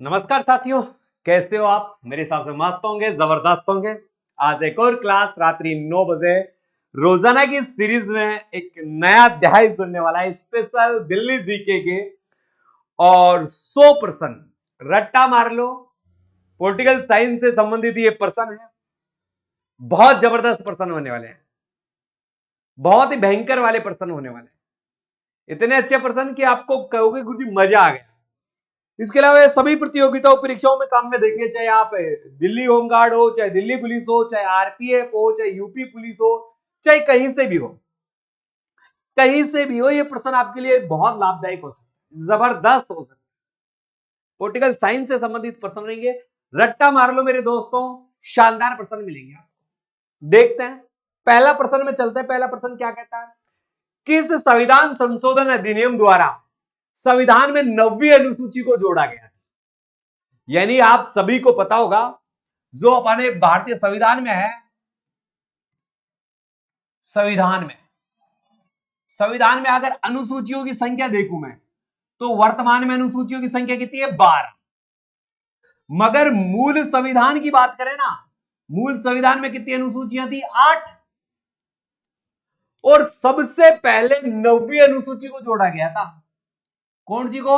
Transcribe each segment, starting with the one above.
नमस्कार साथियों, कैसे हो आप? मेरे हिसाब से मस्त होंगे, जबरदस्त होंगे। आज एक और क्लास रात्रि 9 बजे रोजाना की सीरीज में एक नया अध्याय सुनने वाला है, स्पेशल दिल्ली जीके के। और 100% रट्टा मार लो, पॉलिटिकल साइंस से संबंधित ये प्रश्न है। बहुत जबरदस्त प्रश्न होने वाले हैं, बहुत ही भयंकर वाले प्रश्न होने वाले हैं। इतने अच्छे प्रश्न कि आपको कहोगे गुरुजी मजा आ गया। इसके अलावा ये सभी प्रतियोगिताओं परीक्षाओं में काम में देंगे, चाहे आप दिल्ली होमगार्ड हो, चाहे दिल्ली पुलिस हो, चाहे आरपीएफ हो, चाहे यूपी पुलिस हो, चाहे कहीं से भी हो, कहीं से भी हो, ये प्रश्न आपके लिए बहुत लाभदायक हो सकता है, जबरदस्त हो सकता है। पॉलिटिकल साइंस से संबंधित प्रश्न रहेंगे। रट्टा मार लो मेरे दोस्तों, शानदार प्रश्न मिलेंगे आपको। देखते हैं, पहला प्रश्न में चलते हैं। पहला प्रश्न क्या कहता है? किस संविधान संशोधन अधिनियम द्वारा संविधान में 9वीं अनुसूची को जोड़ा गया? यानी आप सभी को पता होगा, जो अपने भारतीय संविधान में है, संविधान में अगर अनुसूचियों की संख्या देखूं मैं, तो वर्तमान में अनुसूचियों की संख्या कितनी है? 12। मगर मूल संविधान की बात करें ना, मूल संविधान में कितनी अनुसूचियां थी? 8। और सबसे पहले 9वीं अनुसूची को जोड़ा गया था। कौन सी को?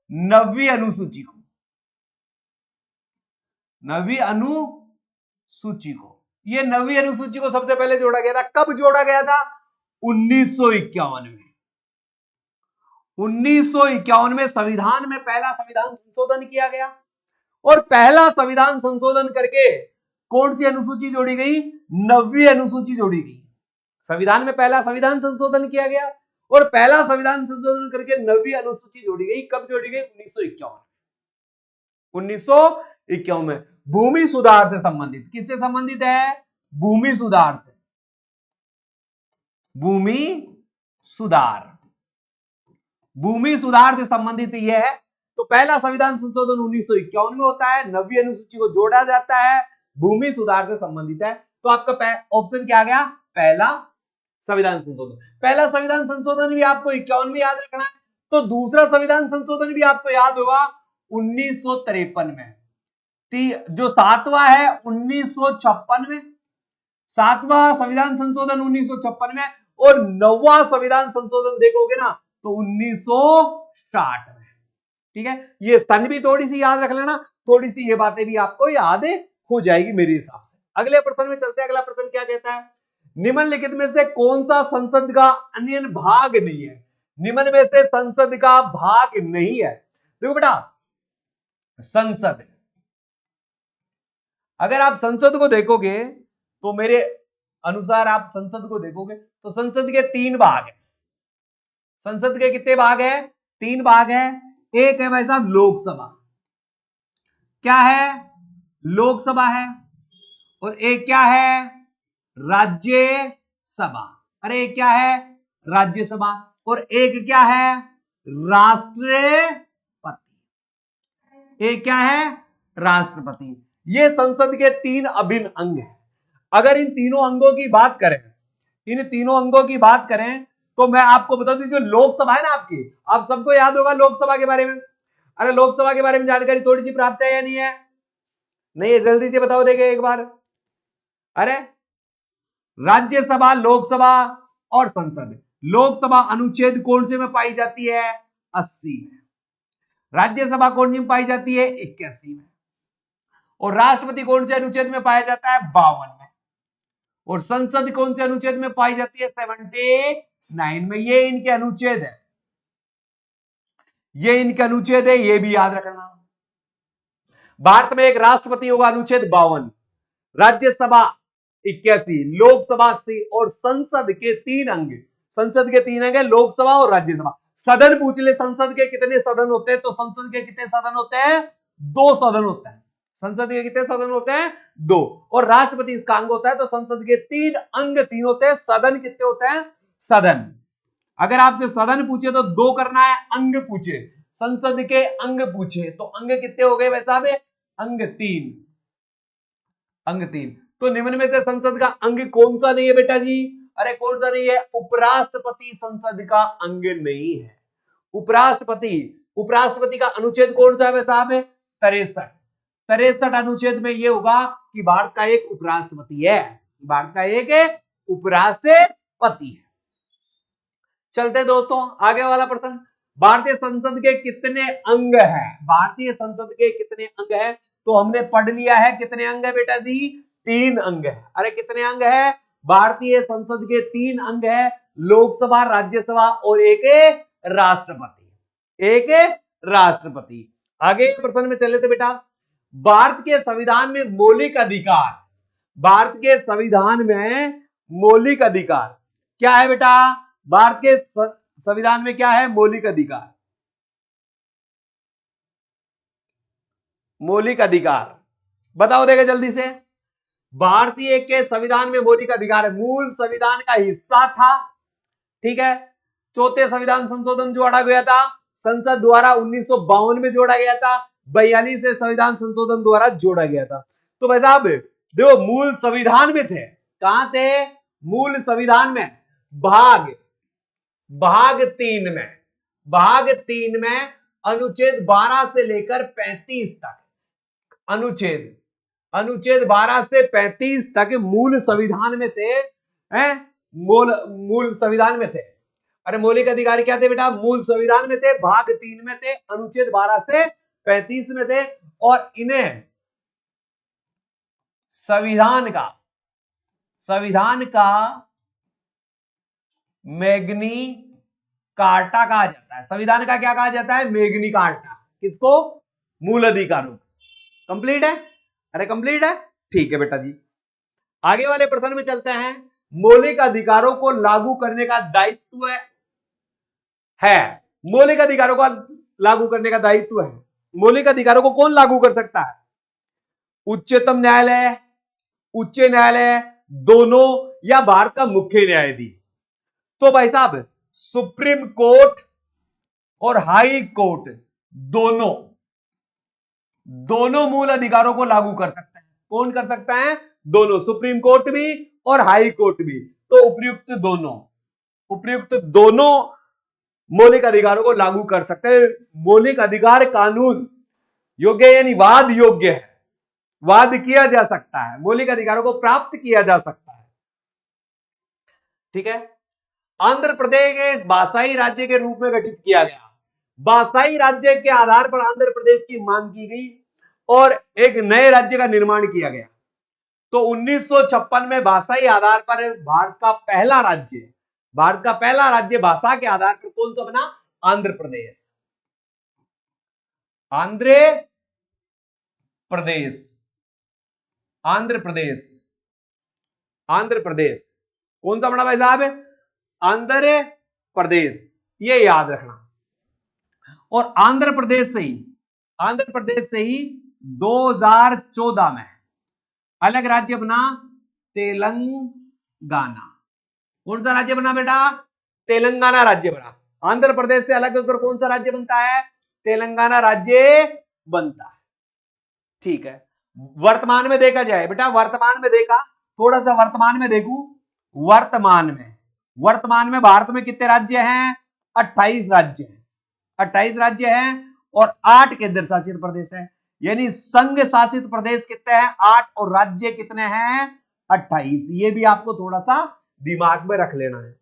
9वीं अनुसूची को। 9वीं अनुसूची को, ये 9वीं अनुसूची को सबसे पहले जोड़ा गया था। कब जोड़ा गया था? 1951 में। 1951 में संविधान में पहला संविधान संशोधन किया गया। और पहला संविधान संशोधन करके कौन सी अनुसूची जोड़ी गई? 9वीं अनुसूची जोड़ी गई। संविधान में पहला संविधान संशोधन किया गया और पहला संविधान संशोधन करके 9वीं अनुसूची जोड़ी गई। कब जोड़ी गई? 1951 में। भूमि सुधार से संबंधित, किससे संबंधित है? भूमि सुधार से। भूमि सुधार से संबंधित यह है। तो पहला संविधान संशोधन 1951 में होता है, 9वीं अनुसूची को जोड़ा जाता है, भूमि सुधार से संबंधित है। तो आपका ऑप्शन क्या आ गया? पहला संविधान संशोधन। पहला संविधान संशोधन भी आपको 51 में याद रखना है। तो दूसरा संविधान संशोधन भी आपको याद होगा 1953 में। जो सातवां है 1956 में, सातवां संविधान संशोधन 1956 में, और 9वां संविधान संशोधन देखोगे ना तो 1960 में। ठीक है, ये सन भी थोड़ी सी याद रख लेना, थोड़ी सी ये बातें भी आपको याद हो जाएगी मेरे हिसाब से। अगले प्रश्न में चलते हैं। अगला प्रश्न क्या कहता है? निम्नलिखित में से कौन सा संसद का अन्य भाग नहीं है? निम्न में से संसद का भाग नहीं है। देखो बेटा, संसद, अगर आप संसद को देखोगे तो मेरे अनुसार आप संसद को देखोगे तो संसद के 3 भाग हैं। संसद के कितने भाग हैं? 3 भाग हैं। एक है भाई साहब लोकसभा, क्या है? लोकसभा है। और एक क्या है? राज्यसभा। अरे एक क्या है? राज्यसभा। और एक क्या है? राष्ट्रपति। एक क्या है? राष्ट्रपति। ये संसद के 3 अभिन्न अंग हैं। अगर इन तीनों अंगों की बात करें, तो मैं आपको बता दूं, जो लोकसभा है ना आपकी, आप सबको याद होगा लोकसभा के बारे में। अरे लोकसभा के बारे में जानकारी थोड़ी सी प्राप्त है या नहीं है? नहीं है, जल्दी से बताओ देखे एक बार। अरे राज्यसभा, लोकसभा और संसद। लोकसभा अनुच्छेद कौन से में पाई जाती है? 80 में। राज्यसभा कौन सी में पाई जाती है? 81 में। और राष्ट्रपति कौन से अनुच्छेद में पाया जाता है? 52 में। और संसद कौन से अनुच्छेद में पाई जाती है? 79 में। ये इनके अनुच्छेद है, ये भी याद रखना। भारत में एक राष्ट्रपति होगा, अनुच्छेद 52, राज्यसभा 81, लोकसभा 80 और संसद के 3 अंग। संसद के 3 अंग है, लोकसभा और राज्यसभा। सदन पूछ ले, संसद के कितने सदन होते हैं? तो संसद के कितने सदन होते हैं? 2 सदन होते हैं। संसद के कितने सदन होते हैं? 2। और राष्ट्रपति इसका अंग होता है। तो संसद के 3 अंग 3 होते हैं। सदन कितने होते हैं? सदन, अगर आपसे सदन पूछे तो 2 करना है, अंग पूछे, संसद के अंग पूछे तो अंग कितने हो गए वैसे साहब? अंग 3। तो निम्न में से संसद का अंग कौन सा नहीं है बेटा जी? अरे कौन सा नहीं है? उपराष्ट्रपति संसद का अंग नहीं है। उपराष्ट्रपति का अनुच्छेद कौन सा है साहब? 63। 63 अनुच्छेद में यह होगा कि भारत का एक उपराष्ट्रपति है, भारत का एक उपराष्ट्रपति है। चलते दोस्तों आगे वाला प्रश्न, भारतीय संसद के कितने अंग हैं? भारतीय संसद के कितने अंग हैं? तो हमने पढ़ लिया है कितने अंग है बेटा जी, 3 अंग है। अरे कितने अंग है? भारतीय संसद के 3 अंग है, लोकसभा, राज्यसभा और एक राष्ट्रपति, एक राष्ट्रपति। आगे प्रश्न में चले थे बेटा, भारत के संविधान में मौलिक अधिकार, भारत के संविधान में मौलिक अधिकार क्या है बेटा? भारत के संविधान में क्या है? मौलिक अधिकार, मौलिक अधिकार बताओ देगा जल्दी से। भारतीय के संविधान में मौलिक अधिकार है, मूल संविधान का हिस्सा था, ठीक है। चौथे संविधान संशोधन जोड़ा गया था संसद द्वारा 1952 में जोड़ा गया था, 42 से संविधान संशोधन द्वारा जोड़ा गया था। तो भाई साहब देखो मूल संविधान में थे, कहां थे? मूल संविधान में भाग 3 में, भाग 3 में अनुच्छेद 12 से लेकर 35 तक, अनुच्छेद 12 से 35 तक मूल संविधान में थे, हैं? मूल संविधान में थे। अरे मौलिक अधिकार क्या थे बेटा? मूल संविधान में थे, भाग 3 में थे, अनुच्छेद 12 से 35 में थे, और इन्हें संविधान का मैग्नी कार्टा कहा जाता है। संविधान का क्या कहा जाता है? मैग्नी कार्टा। किसको? मूल अधिकारों। कंप्लीट है? अरे कंप्लीट है, ठीक है बेटा जी। आगे वाले प्रश्न में चलते हैं। मौलिक अधिकारों को लागू करने का दायित्व है, मौलिक अधिकारों को लागू करने का दायित्व है। मौलिक अधिकारों को कौन लागू कर सकता है? उच्चतम न्यायालय, उच्च न्यायालय, दोनों, या भारत का मुख्य न्यायाधीश? तो भाई साहब सुप्रीम कोर्ट और हाई कोर्ट दोनों मूल अधिकारों को लागू कर सकते हैं। कौन कर सकता है? दोनों, सुप्रीम कोर्ट भी और हाई कोर्ट भी। तो उपयुक्त दोनों मौलिक अधिकारों को लागू कर सकते हैं। मौलिक अधिकार कानून योग्य यानी वाद योग्य है, वाद किया जा सकता है, मौलिक अधिकारों को प्राप्त किया जा सकता है, ठीक है। आंध्र प्रदेश एक भाषाई राज्य के रूप में गठित किया गया। भाषाई राज्य के आधार पर आंध्र प्रदेश की मांग की गई और एक नए राज्य का निर्माण किया गया। तो 1956 में भाषाई आधार पर भारत का पहला राज्य भाषा के आधार पर कौन सा बना? आंध्र प्रदेश। आंध्र प्रदेश कौन सा बना भाई साहब? आंध्र प्रदेश, ये याद रखना। और आंध्र प्रदेश से ही 2014 में अलग राज्य बना तेलंगाना। कौन सा राज्य बना बेटा? तेलंगाना राज्य बना। आंध्र प्रदेश से अलग होकर कौन सा राज्य बनता है? तेलंगाना राज्य बनता है, ठीक है। वर्तमान में देखा जाए बेटा, वर्तमान में देखा, थोड़ा सा वर्तमान में देखूं, वर्तमान में भारत में कितने राज्य हैं? 28 राज्य हैं, 28 राज्य हैं और 8 केंद्र शासित प्रदेश हैं। यानी संघ शासित प्रदेश कितने हैं? 8, और राज्य कितने हैं? 28। ये भी आपको थोड़ा सा दिमाग में रख लेना है।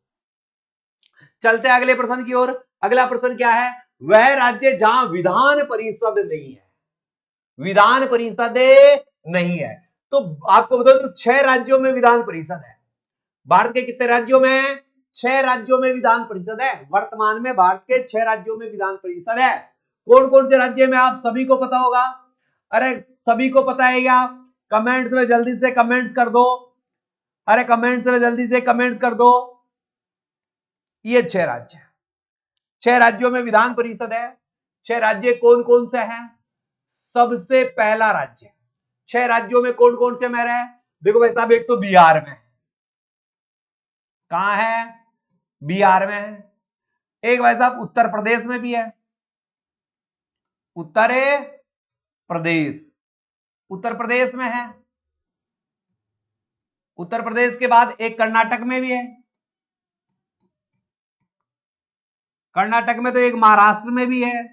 चलते हैं अगले प्रश्न की ओर। अगला प्रश्न क्या है? वह राज्य जहां विधान परिषद नहीं है, विधान परिषद नहीं है। तो आपको बता दूं 6 राज्यों में विधान परिषद है। भारत के कितने राज्यों में? 6 राज्यों में विधान परिषद है। वर्तमान में भारत के 6 राज्यों में विधान परिषद है। कौन कौन से राज्य में? आप सभी को पता होगा। अरे सभी को पता है क्या? कमेंट्स में जल्दी से कमेंट्स कर दो। अरे कमेंट्स में जल्दी से कमेंट्स कर दो। ये 6 राज्य, 6 राज्यों में विधान परिषद है। 6 राज्य कौन कौन से हैं? सबसे पहला राज्य, 6 राज्यों में कौन कौन से में रहे? देखो भाई साहब, एक तो बिहार में, कहां है? बिहार में है। एक भाई साहब उत्तर प्रदेश में भी है, उत्तर प्रदेश में है। उत्तर प्रदेश के बाद एक कर्नाटक में भी है, कर्नाटक में तो एक महाराष्ट्र में भी है,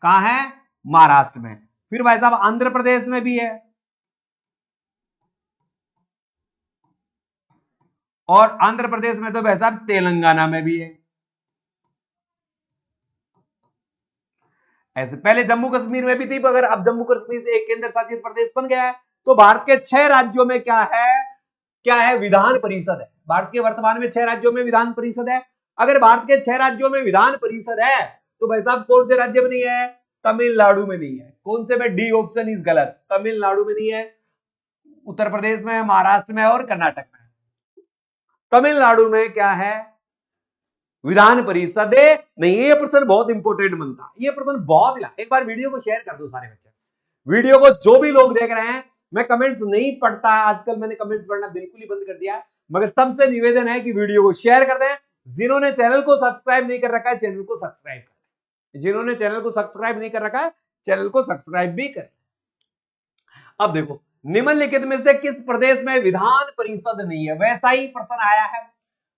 कहां है? महाराष्ट्र में। फिर भाई साहब आंध्र प्रदेश में भी है, और आंध्र प्रदेश में तो भाई साहब तेलंगाना में भी है। ऐसे पहले जम्मू कश्मीर में भी थी, मगर अब जम्मू कश्मीर से एक केंद्र शासित प्रदेश बन गया है। तो भारत के 6 राज्यों में क्या है? विधान परिषद है। भारत के वर्तमान में 6 राज्यों में विधान परिषद है। अगर भारत के 6 राज्यों में विधान परिषद है तो भाई साहब कौन से राज्य में नहीं है? तमिलनाडु में नहीं है। कौन से में? डी ऑप्शन इज गलत, तमिलनाडु में नहीं है, उत्तर प्रदेश में, महाराष्ट्र में और कर्नाटक में। तमिलनाडु में क्या है? विधान परिषद नहीं। ये प्रश्न बहुत इंपॉर्टेंट बनता, ये प्रश्न बहुत, एक बार वीडियो को शेयर कर दो सारे बच्चे, वीडियो को जो भी लोग देख रहे हैं। मैं कमेंट्स नहीं पढ़ता, आजकल मैंने कमेंट्स पढ़ना बिल्कुल ही बंद कर दिया, मगर सबसे निवेदन है कि वीडियो को शेयर कर दें। जिन्होंने चैनल को सब्सक्राइब नहीं कर रखा है, चैनल को सब्सक्राइब करें। जिन्होंने चैनल को सब्सक्राइब नहीं कर रखा है, चैनल को सब्सक्राइब भी करें। अब देखो, निम्नलिखित में से किस प्रदेश में विधान परिषद नहीं है? वैसा ही प्रश्न आया है,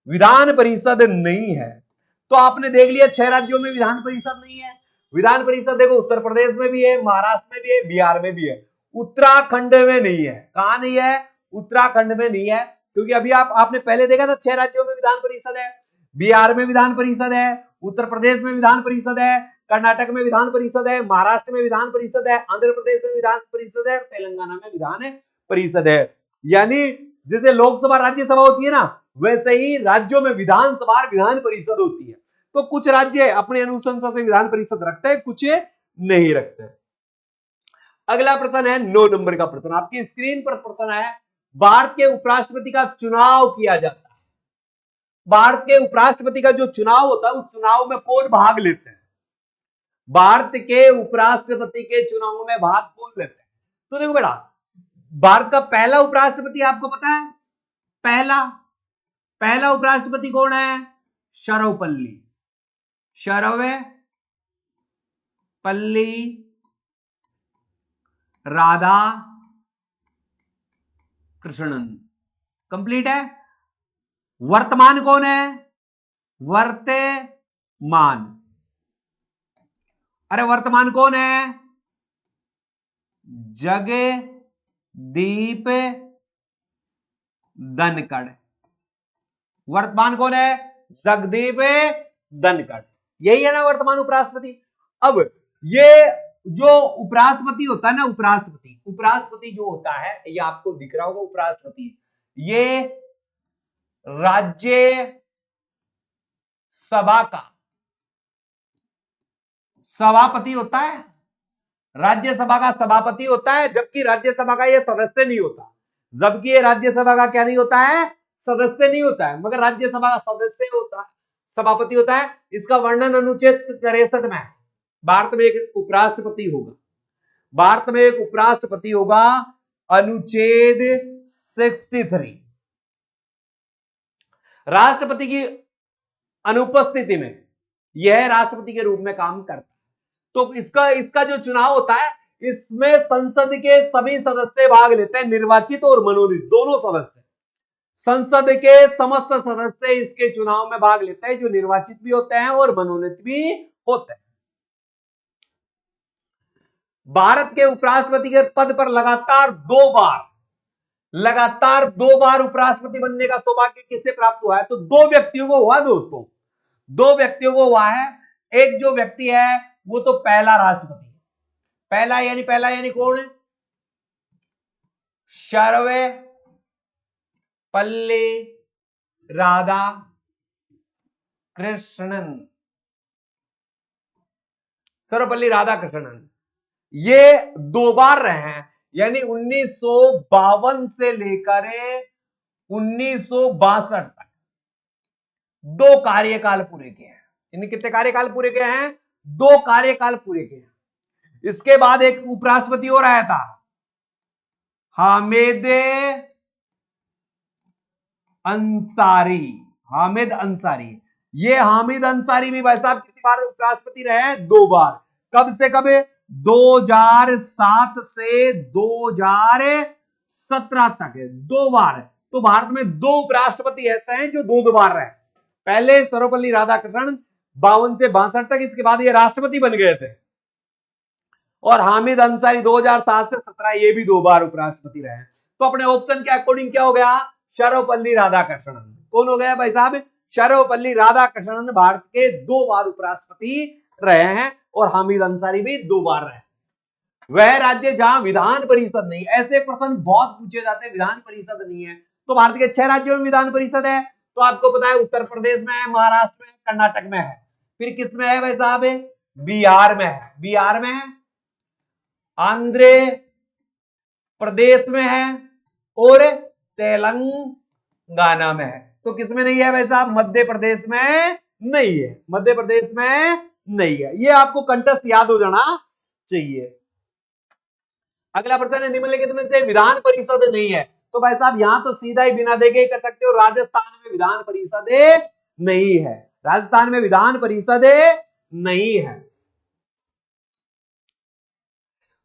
विधान परिषद नहीं है। तो आपने देख लिया 6 राज्यों में विधान परिषद नहीं है। विधान परिषद देखो उत्तर प्रदेश में भी है, महाराष्ट्र में भी है, बिहार में भी है, उत्तराखंड में नहीं है। कहां नहीं है? उत्तराखंड में नहीं है, क्योंकि अभी आपने पहले देखा था 6 राज्यों में विधान परिषद है, बिहार में विधान परिषद है, उत्तर प्रदेश में विधान परिषद है, कर्नाटक में विधान परिषद है, महाराष्ट्र में विधान परिषद है, आंध्र प्रदेश में विधान परिषद है, तेलंगाना में विधान परिषद है। यानी जैसे लोकसभा राज्यसभा होती है ना, वैसे ही राज्यों में विधानसभा विधान परिषद होती है। तो कुछ राज्य अपने अनुशंसा से विधान परिषद रखते हैं, कुछ नहीं रखते। अगला प्रश्न है 9 नंबर का प्रश्न, आपकी स्क्रीन पर प्रश्न है, भारत के उपराष्ट्रपति का चुनाव किया जाता है। भारत के उपराष्ट्रपति का जो चुनाव होता है, उस चुनाव में कौन भाग लेते हैं? भारत के उपराष्ट्रपति के चुनाव में भाग कौन लेते हैं? तो देखो बेटा, भारत का पहला उपराष्ट्रपति आपको पता है? पहला उपराष्ट्रपति कौन है? सर्वपल्ली राधा कृष्णन। कंप्लीट है। वर्तमान कौन है? वर्तमान, अरे वर्तमान कौन है? जगदीप धनखड़। वर्तमान कौन है? जगदीप धनखड़, यही है ना वर्तमान उपराष्ट्रपति। अब ये जो उपराष्ट्रपति होता है ना, उपराष्ट्रपति जो होता है, ये आपको दिख रहा होगा उपराष्ट्रपति, ये राज्य सभा का सभापति होता है, राज्यसभा का सभापति होता है, जबकि राज्यसभा का यह सदस्य नहीं होता। जबकि ये राज्यसभा का क्या नहीं होता है? सदस्य नहीं होता है, मगर राज्यसभा का सदस्य होता है, सभापति होता है। इसका वर्णन अनुच्छेद 63 में है। भारत में एक उपराष्ट्रपति होगा, भारत में एक उपराष्ट्रपति होगा, अनुच्छेद 63। राष्ट्रपति की अनुपस्थिति में यह राष्ट्रपति के रूप में काम करता है। तो इसका जो चुनाव होता है, इसमें संसद के सभी सदस्य भाग लेते हैं, निर्वाचित और मनोनीत दोनों सदस्य। संसद के समस्त सदस्य इसके चुनाव में भाग लेते हैं, जो निर्वाचित भी होते हैं और मनोनीत भी होते हैं। भारत के उपराष्ट्रपति के पद पर लगातार दो बार उपराष्ट्रपति बनने का सौभाग्य किसे प्राप्त हुआ है? तो 2 व्यक्तियों को हुआ दोस्तों, 2 व्यक्तियों को हुआ है। एक जो व्यक्ति है वो तो पहला राष्ट्रपति, पहला यानी कौन है? सर्वपल्ली राधा कृष्णन। सर्वपल्ली राधा कृष्णन ये 2 बार रहे हैं, यानी 1952 से लेकर 1962 तक 2 कार्यकाल पूरे किए हैं। इन्हें कितने कार्यकाल पूरे किए हैं? 2 कार्यकाल पूरे किए हैं। इसके बाद एक उपराष्ट्रपति और आया था, हामिद अंसारी। ये हामिद अंसारी भी भाई साहब कितनी बार उपराष्ट्रपति रहे हैं? 2 बार। कब से कब? 2007 से 2017 तक है, 2 बार। तो भारत में 2 उपराष्ट्रपति ऐसे हैं जो 2 बार रहे। पहले सर्वपल्ली राधाकृष्णन 52 से 62 तक, इसके बाद ये राष्ट्रपति बन गए थे। और हामिद अंसारी 2007 से 17 ये भी 2 बार उपराष्ट्रपति रहे हैं। तो अपने ऑप्शन के अकॉर्डिंग क्या हो गया, सर्वपल्ली राधाकृष्णन। कौन हो गया भाई साहब, सर्वपल्ली राधाकृष्णन भारत के 2 बार उपराष्ट्रपति रहे हैं और हामिद अंसारी भी 2 बार रहे हैं। वह राज्य जहां विधान परिषद नहीं, ऐसे प्रश्न बहुत पूछे जाते हैं, विधान परिषद नहीं है। तो भारत के 6 राज्यों में विधान परिषद है। तो आपको पता है उत्तर प्रदेश में है, महाराष्ट्र में है, कर्नाटक में है। फिर किस में है भाई साहब, बिहार में है, बिहार में है, आंध्र प्रदेश में है और तेलंगाना में है। तो किस में नहीं है भाई साहब, मध्य प्रदेश में नहीं है, मध्य प्रदेश में नहीं है। ये आपको कंठस्थ याद हो जाना चाहिए। अगला प्रश्न है, निम्नलिखित में से विधान परिषद नहीं है। तो भाई साहब यहां तो सीधा ही बिना देखे ही कर सकते हो, राजस्थान में विधान परिषद नहीं है, राजस्थान में विधान परिषद नहीं है।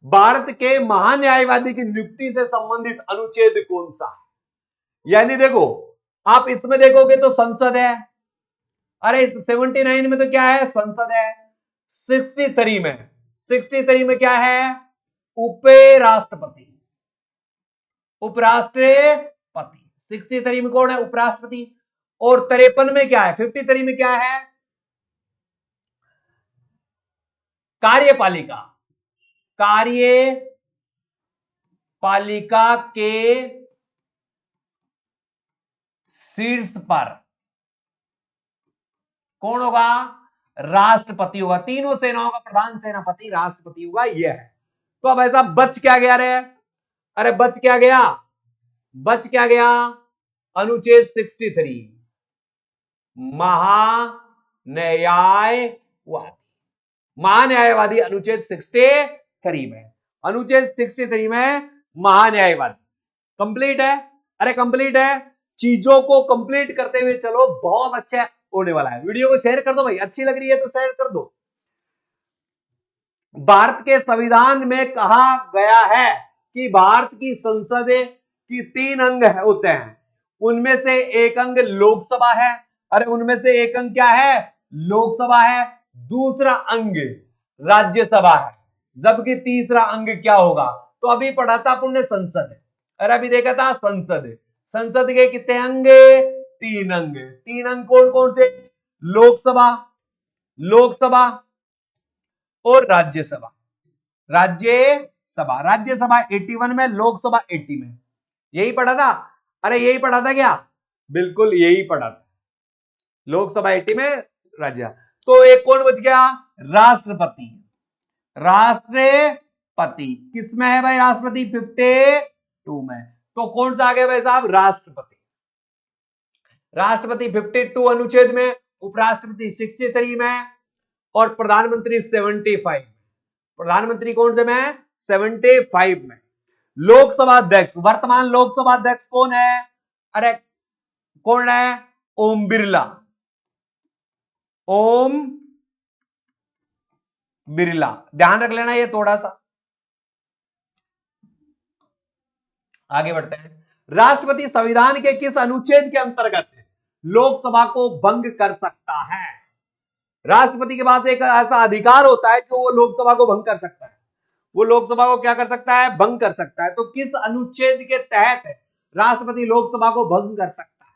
भारत के महान्यायवादी की नियुक्ति से संबंधित अनुच्छेद कौन सा है? यानी देखो आप इसमें देखोगे तो संसद है, अरे इस 79 में तो क्या है, संसद है। 63 में क्या है, उपराष्ट्रपति, उपराष्ट्रपति। 63 में कौन है, उपराष्ट्रपति। और 53 में क्या है, 53 में क्या है, कार्यपालिका, कार्यपालिका के शीर्ष पर कौन होगा, राष्ट्रपति होगा। तीनों सेनाओं का प्रधान सेनापति राष्ट्रपति होगा, यह है। तो अब ऐसा बच क्या गया रे, अरे बच क्या गया, बच क्या गया, अनुच्छेद 63 महान्यायवादी, महान्यायवादी अनुच्छेद 63 में, अनुच्छेद 63 में महान्यायवादी कंप्लीट है। अरे कंप्लीट है, चीजों को कंप्लीट करते हुए चलो, बहुत अच्छा होने वाला है। वीडियो को शेयर कर दो भाई, अच्छी लग रही है तो शेयर कर दो। भारत के संविधान में कहा गया है कि भारत की संसद की 3 अंग होते हैं, उनमें से एक अंग लोकसभा है। अरे उनमें से एक अंग क्या है, लोकसभा है, दूसरा अंग राज्यसभा है, जबकि तीसरा अंग क्या होगा। तो अभी पढ़ा था पुण्य संसद, अरे अभी देखा था संसद, संसद के कितने अंग, 3 अंग। 3 अंग कौन कौन से, लोकसभा, लोकसभा और राज्यसभा, राज्यसभा, राज्यसभा 81 में, लोकसभा 80 में, यही पढ़ा था। अरे यही पढ़ा था क्या, बिल्कुल यही पढ़ा था, लोकसभा 80 में, राज्य। तो एक कौन बच गया, राष्ट्रपति, राष्ट्रपति किसमें है भाई, राष्ट्रपति 52 में। तो कौन सा आ गया भाई साहब, राष्ट्रपति, राष्ट्रपति 52 अनुच्छेद में, उपराष्ट्रपति 63 में और प्रधानमंत्री 75, प्रधानमंत्री कौन से में, 75 में। लोकसभा अध्यक्ष, वर्तमान लोकसभा अध्यक्ष कौन है, अरे कौन है, ओम बिरला, ओम बिरला, ध्यान रख लेना ये थोड़ा सा। आगे बढ़ते हैं, राष्ट्रपति संविधान के किस अनुच्छेद के अंतर्गत लोकसभा को भंग कर सकता है। राष्ट्रपति के पास एक ऐसा अधिकार होता है जो वो लोकसभा को भंग कर सकता है, वो लोकसभा को क्या कर सकता है, भंग कर सकता है। तो किस अनुच्छेद के तहत राष्ट्रपति लोकसभा को भंग कर सकता है,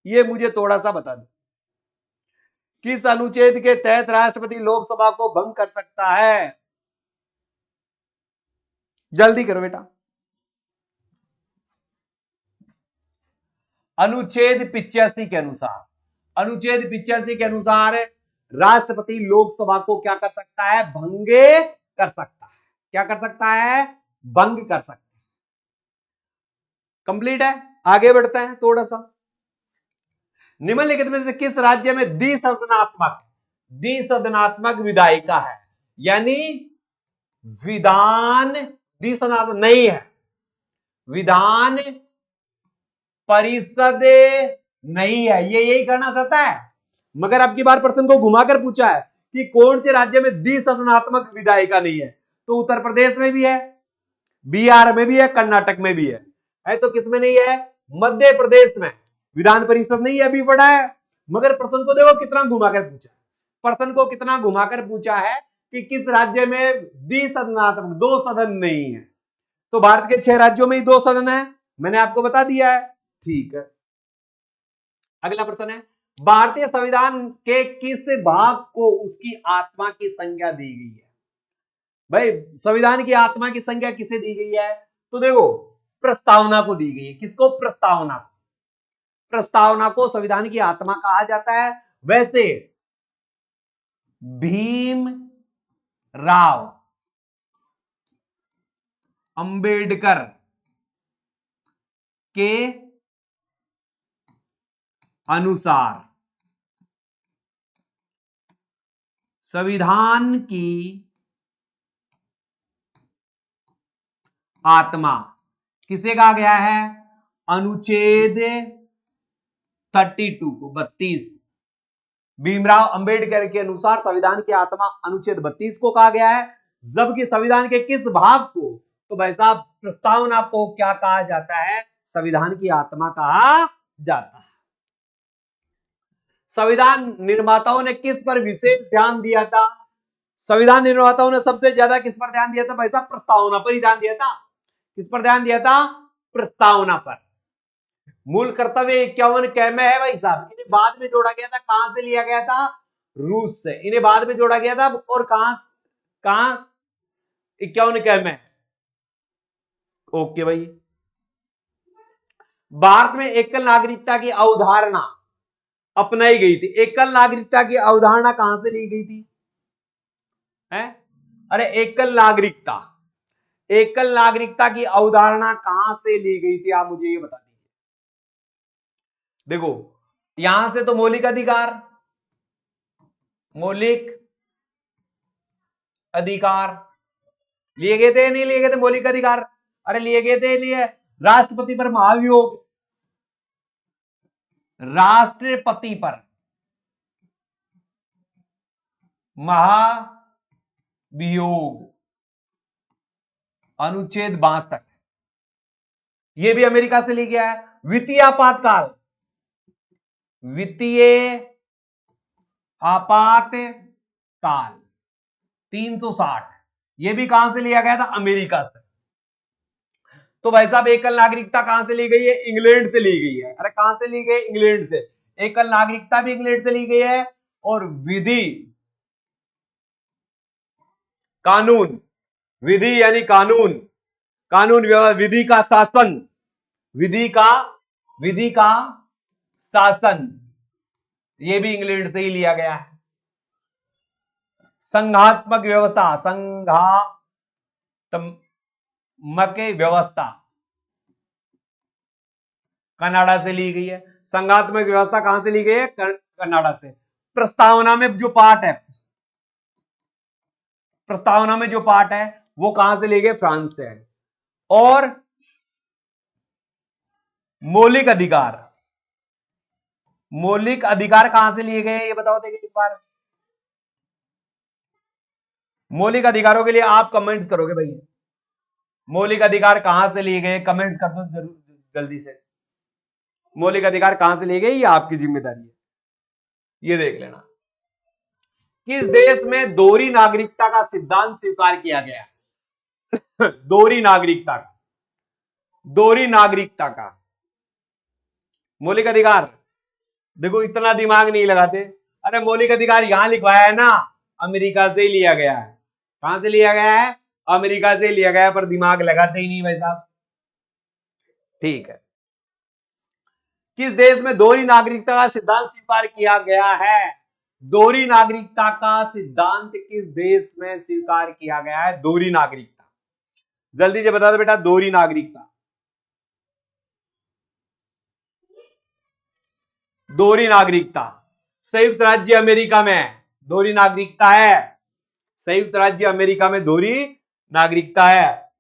ये मुझे थोड़ा सा बता दो। किस अनुच्छेद के तहत राष्ट्रपति लोकसभा को भंग कर सकता है, जल्दी करो बेटा। अनुच्छेद 85 के अनुसार, अनुच्छेद 85 के अनुसार राष्ट्रपति लोकसभा को क्या कर सकता है, भंग कर सकता है। क्या कर सकता है, भंग कर सकता है। कंप्लीट है, आगे बढ़ते हैं थोड़ा सा। निम्नलिखित में से किस राज्य में द्विसदनात्मक विधायिका है, यानी विधान द्विसदनात्मक नहीं है, विधान परिषद नहीं है, ये यही करना चाहता है। मगर अब की बार प्रश्न को घुमाकर पूछा है कि कौन से राज्य में द्विसदनात्मक विधायिका नहीं है। तो उत्तर प्रदेश में भी है, बिहार में भी है, कर्नाटक में भी है तो किसमें नहीं है, मध्य प्रदेश में विधान परिषद नहीं है, अभी पढ़ा है। मगर प्रश्न को देखो कितना घुमाकर पूछा, प्रश्न को कितना घुमाकर पूछा है कि किस राज्य में द्विसदनात्मक, दो सदन नहीं है। तो भारत के 6 राज्यों में ही 2 सदन है, मैंने आपको बता दिया है। ठीक है, अगला प्रश्न है, भारतीय संविधान के किस भाग को उसकी आत्मा की संज्ञा दी गई है? भाई संविधान की आत्मा की संज्ञा किसे दी गई है? तो देखो, प्रस्तावना को दी गई है। किसको? प्रस्तावना को। प्रस्तावना को संविधान की आत्मा कहा जाता है। वैसे भीम राव अंबेडकर के अनुसार संविधान की आत्मा किसे कहा गया है? अनुच्छेद 32 को, 32। भीमराव अंबेडकर के अनुसार संविधान की आत्मा अनुच्छेद 32 को कहा गया है। जबकि संविधान के किस भाग को? तो भाई साहब प्रस्तावना को क्या कहा जाता है? संविधान की आत्मा कहा जाता है। संविधान निर्माताओं ने किस पर विशेष ध्यान दिया था? संविधान निर्माताओं ने सबसे ज्यादा किस पर ध्यान दिया था? भाई साहब प्रस्तावना पर ही ध्यान दिया था। किस पर ध्यान दिया था? प्रस्तावना पर। मूल कर्तव्य 51 क में है भाई साहब। इन्हें बाद में जोड़ा गया था। कहां से लिया गया था? रूस से। इन्हें बाद में जोड़ा गया था। और कहां 51 क में। ओके भाई। भारत में एकल नागरिकता की अवधारणा अपनाई गई थी। एकल नागरिकता की अवधारणा कहां से ली गई थी? है? अरे एकल नागरिकता, एकल नागरिकता की अवधारणा कहां से ली गई थी? आप मुझे ये बता दीजिए। देखो, यहां से तो मौलिक अधिकार, मौलिक अधिकार लिए गए थे, नहीं लिए गए थे? मौलिक अधिकार अरे लिए गए थे, लिए। राष्ट्रपति पर महाभियोग, राष्ट्रपति पर महाभियोग अनुच्छेद 62, यह भी अमेरिका से ले गया है। वित्तीय आपातकाल, वित्तीय आपातकाल 360, यह भी कहां से लिया गया था? अमेरिका से। तो भाई साहब एकल नागरिकता कहां से ली गई है? इंग्लैंड से ली गई है। अरे कहां से ली गई? इंग्लैंड से। एकल नागरिकता भी इंग्लैंड से ली गई है। और विधि, कानून, विधि यानी कानून, कानून व्यवस्था, विधि का शासन, विधि का शासन, यह भी इंग्लैंड से ही लिया गया है। संघात्मक व्यवस्था, संघात्मक व्यवस्था कनाडा से ली गई है। संघात्मक व्यवस्था कहां से ली गई है? कनाडा से। प्रस्तावना में जो पार्ट है, प्रस्तावना में जो पार्ट है वो कहां से लिए गए? फ्रांस से है। और मौलिक अधिकार, मौलिक अधिकार कहां से लिए गए? ये बताओ देखिए एक बार। मौलिक अधिकारों के लिए आप कमेंट्स करोगे भैया। मौलिक अधिकार कहां से लिए गए? कमेंट्स कर दो जरूर जल्दी से। मौलिक अधिकार कहां से लिए गए ये आपकी जिम्मेदारी है, ये देख लेना। किस देश में दोहरी नागरिकता का सिद्धांत स्वीकार किया गया? दोहरी नागरिकता का, दोहरी नागरिकता का मौलिक अधिकार। देखो इतना दिमाग नहीं लगाते। अरे मौलिक अधिकार यहां लिखवाया है ना, अमेरिका से ही लिया गया है। कहां से लिया गया है? अमेरिका से लिया गया है, पर दिमाग लगाते ही नहीं भाई साहब। ठीक है, किस देश में दोहरी नागरिकता का सिद्धांत स्वीकार किया गया है? दोहरी नागरिकता का सिद्धांत किस देश में स्वीकार किया गया है? दोहरी नागरिकता जल्दी से बता दो बेटा। दोहरी नागरिकता, दोहरी नागरिकता संयुक्त राज्य अमेरिका में दोहरी नागरिकता है। संयुक्त राज्य अमेरिका में दोहरी नागरिकता है।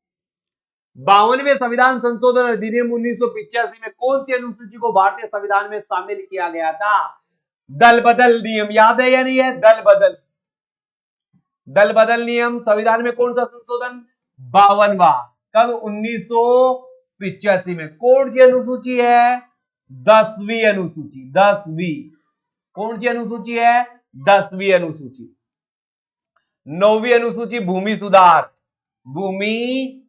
52वें संविधान संशोधन अधिनियम 1985 में कौन सी अनुसूची को भारतीय संविधान में शामिल किया गया था? दल बदल नियम याद है या नहीं है? दल बदल, दल बदल नियम संविधान में कौन सा संशोधन? 52वां। कब? 1985 में। कौन सी अनुसूची है? 10वीं अनुसूची। 10वीं कौन सी अनुसूची है? 10वीं अनुसूची। 9वीं अनुसूची भूमि सुधार, भूमि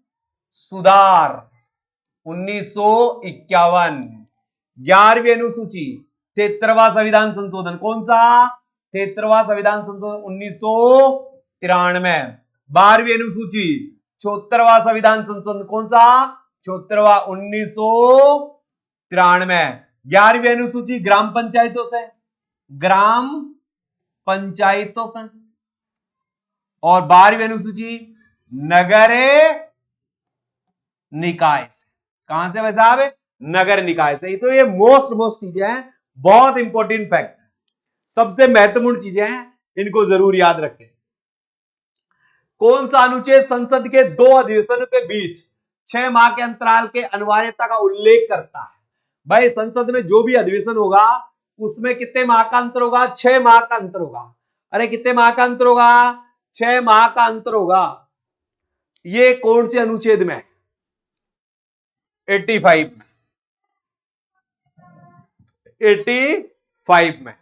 सुधार 1951। 11वीं अनुसूची 73वां संविधान संशोधन, कौन सा? 73वां संविधान संशोधन 1993। 12वीं अनुसूची 74वां संविधान संशोधन, कौन सा? 74वां 1993। 11वीं अनुसूची ग्राम पंचायतों से, ग्राम पंचायतों से। और 12वीं अनुसूची नगर निकाय से। कहां से भाई साहब? नगर निकाय से। तो ये मोस्ट चीजें हैं, बहुत इंपॉर्टेंट फैक्ट है, सबसे महत्वपूर्ण चीजें हैं, इनको जरूर याद रखें। कौन सा अनुच्छेद संसद के 2 अधिवेशनों के बीच 6 माह के अंतराल के अनिवार्यता का उल्लेख करता है? भाई संसद में जो भी अधिवेशन होगा उसमें कितने माह का अंतर होगा? 6 माह का अंतर होगा। अरे कितने माह का अंतर होगा? 6 माह का अंतर होगा। ये कौन से अनुच्छेद में? 85 में। 85 में।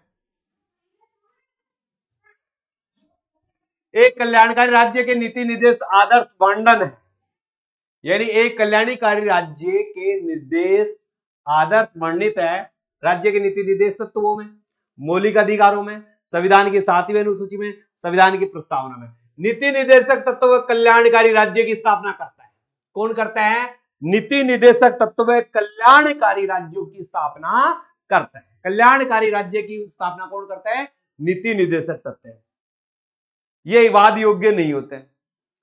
एक कल्याणकारी राज्य के नीति निर्देश आदर्श वर्णन है, यानी एक कल्याणकारी राज्य के निर्देश आदर्श वर्णित है राज्य के नीति निर्देश तत्वों में, मौलिक अधिकारों में, संविधान की 7वीं अनुसूची में, संविधान की प्रस्तावना में। नीति निर्देशक तत्व कल्याणकारी राज्य की स्थापना करता है। कौन करता है? नीति निर्देशक तत्व कल्याणकारी राज्यों की स्थापना करता है। कल्याणकारी राज्य की स्थापना कौन करता है? नीति निर्देशक तत्व। ये वाद योग्य नहीं होते,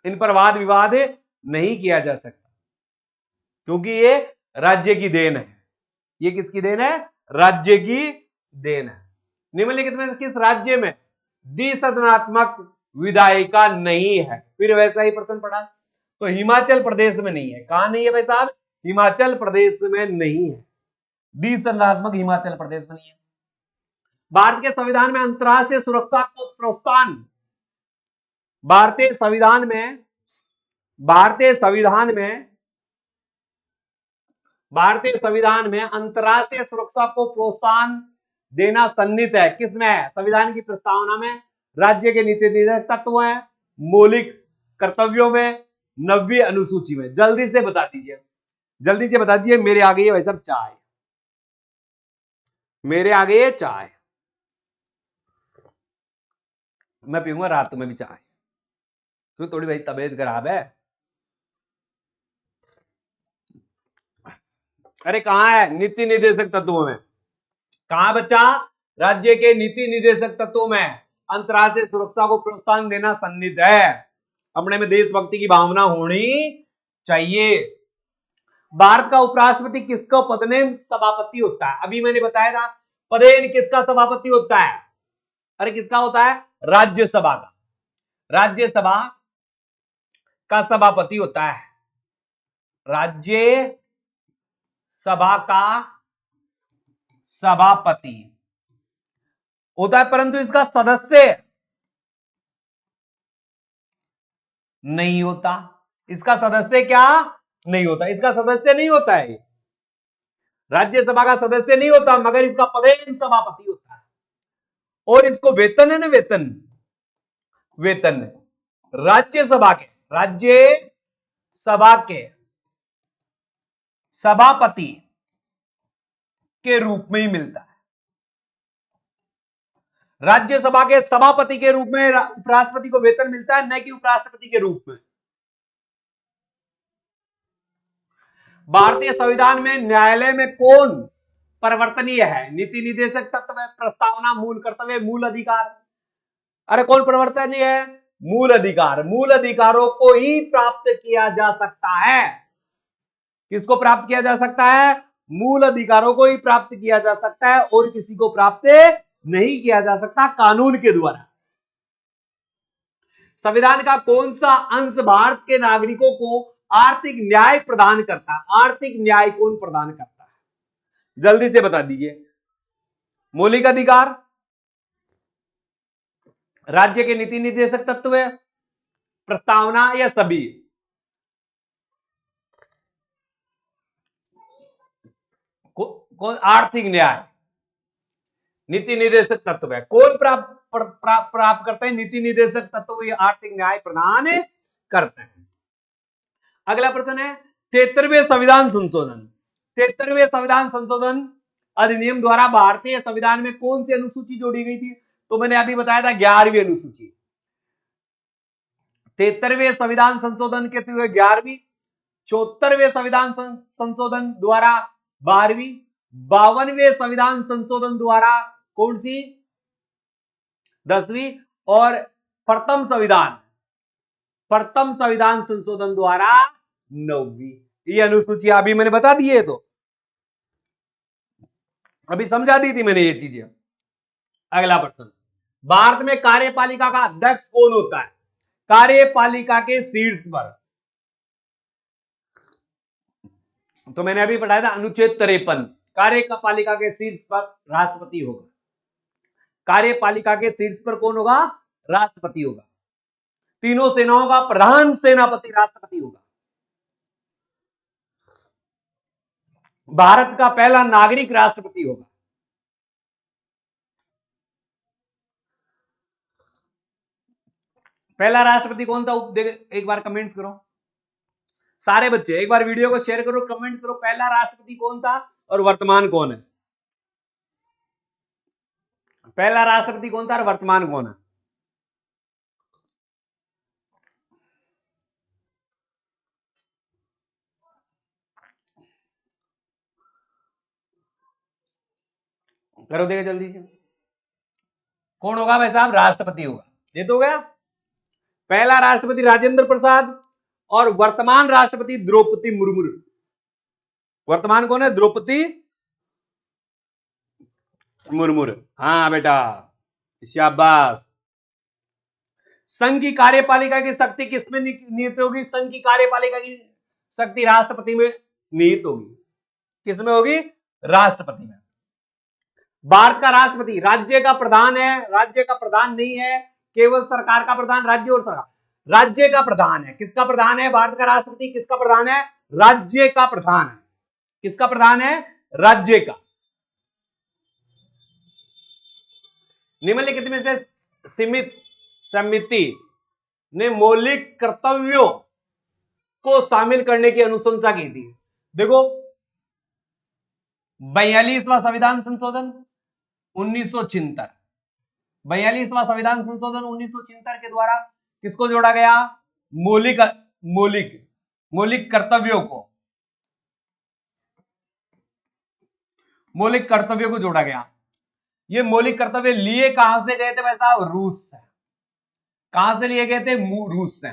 इन पर वाद विवाद नहीं किया जा सकता, क्योंकि ये राज्य की देन है। ये किसकी देन है? राज्य की देन है। निम्नलिखित में किस राज्य में द्विसदनात्मक विधायिका नहीं है? फिर वैसा ही प्रश्न पड़ा, तो हिमाचल प्रदेश में नहीं है। कहां नहीं है भाई साहब? हिमाचल प्रदेश में नहीं है, द्विसदनात्मक हिमाचल प्रदेश में नहीं है। भारत के संविधान में अंतरराष्ट्रीय सुरक्षा को प्रोत्साहन, भारतीय संविधान में अंतरराष्ट्रीय सुरक्षा को प्रोत्साहन देना सन्निहित है। किसमें है? संविधान की प्रस्तावना में, राज्य के नीति निर्देशक तत्व है, मौलिक कर्तव्यों में, 9वीं अनुसूची में। जल्दी से बता दीजिए, जल्दी से बता दीजिए। मेरे आगे ये भाई साहब चाय, मेरे आगे ये चाय, मैं पीऊंगा रात में भी चाय, क्यों? थोड़ी भाई तबीयत खराब है। अरे कहां है? नीति निर्देशक तत्वों में। कहां बच्चा? राज्य के नीति निर्देशक तत्वों में अंतरराष्ट्रीय सुरक्षा को प्रोत्साहन देना सन्निहित है। अपने में देशभक्ति की भावना होनी चाहिए। भारत का उपराष्ट्रपति किसका पदेन सभापति होता है? अभी मैंने बताया था, पदेन किसका सभापति होता है? अरे किसका होता है? राज्यसभा का। राज्यसभा का सभापति होता है, राज्य सभा का सभापति होता है, परंतु इसका सदस्य नहीं होता। इसका सदस्य क्या नहीं होता? इसका सदस्य नहीं होता है, राज्यसभा का सदस्य नहीं होता, मगर इसका पदेन सभापति होता है। और इसको वेतन है ना, वेतन, वेतन राज्यसभा के सभापति के रूप में ही मिलता है। राज्यसभा के सभापति के रूप में उपराष्ट्रपति को वेतन मिलता है, न कि उपराष्ट्रपति के रूप में। भारतीय संविधान में न्यायालय में कौन परिवर्तनीय है? नीति निर्देशक तत्व है, प्रस्तावना, मूल कर्तव्य, मूल अधिकार। अरे कौन परिवर्तनीय है? मूल अधिकार। मूल अधिकारों को ही प्राप्त किया जा सकता है। किसको प्राप्त किया जा सकता है? मूल अधिकारों को ही प्राप्त किया जा सकता है, और किसी को प्राप्त नहीं किया जा सकता कानून के द्वारा। संविधान का कौन सा अंश भारत के नागरिकों को आर्थिक न्याय प्रदान करता है? आर्थिक न्याय कौन प्रदान करता है? जल्दी से बता दीजिए। मौलिक अधिकार, राज्य के नीति निर्देशक तत्व, प्रस्तावना, या सभी? कौन? आर्थिक न्याय नीति निर्देशक तत्व है। कौन प्राप्त प्राप्त करते हैं, नीति निर्देशक तत्व ये आर्थिक न्याय प्रदान करते हैं। अगला प्रश्न है 73वें संविधान संशोधन। 73वें संविधान संशोधन अधिनियम द्वारा भारतीय संविधान में कौन सी अनुसूची जोड़ी गई थी? तो मैंने अभी बताया था 11वीं अनुसूची। 73वें संविधान संशोधन के हुए 11वीं, 74वें संविधान संशोधन द्वारा 12वीं, 52वें संविधान संशोधन द्वारा कौन सी 10वीं, और प्रथम संविधान संशोधन द्वारा 9वीं। ये अनुसूची अभी मैंने बता दी है, तो अभी समझा दी थी मैंने ये चीजें। अगला प्रश्न, भारत में कार्यपालिका का अध्यक्ष कौन होता है? कार्यपालिका के शीर्ष पर, तो मैंने अभी पढ़ाया था अनुच्छेद 53, कार्यपालिका के शीर्ष पर राष्ट्रपति होगा। कार्यपालिका के शीर्ष पर कौन होगा? राष्ट्रपति होगा। तीनों सेनाओं का प्रधान सेनापति राष्ट्रपति होगा। भारत का पहला नागरिक राष्ट्रपति होगा। पहला राष्ट्रपति कौन था? एक बार कमेंट्स करो सारे बच्चे, एक बार वीडियो को शेयर करो, कमेंट करो, पहला राष्ट्रपति कौन था और वर्तमान कौन है? पहला राष्ट्रपति कौन था और वर्तमान कौन है? करो देगा जल्दी से। कौन होगा भाई साहब? राष्ट्रपति होगा। ये तो हो गया। पहला राष्ट्रपति राजेंद्र प्रसाद और वर्तमान राष्ट्रपति द्रौपदी मुर्मू। वर्तमान कौन है? द्रौपदी मुर्मू। हाँ बेटा, शाबाश। संघ की कार्यपालिका की शक्ति किसमें निहित होगी? संघ की कार्यपालिका की शक्ति राष्ट्रपति में निहित होगी। किसमें होगी? राष्ट्रपति में। भारत का राष्ट्रपति राज्य का प्रधान है, राज्य का प्रधान नहीं है, केवल सरकार का प्रधान, राज्य और सरकार। राज्य का प्रधान है। किसका प्रधान है? भारत का राष्ट्रपति किसका प्रधान है? राज्य का प्रधान है। किसका प्रधान है? राज्य का। निम्नलिखित में से समिति ने मौलिक कर्तव्यों को शामिल करने की अनुशंसा की थी। देखो, 42वां संविधान संशोधन 1976, 42वां संविधान संशोधन 1976 के द्वारा किसको जोड़ा गया? मौलिक कर्तव्यों को जोड़ा गया। ये मौलिक कर्तव्य लिए कहां से गए थे भाई साहब? रूस से। कहां से लिए गए थे? रूस से।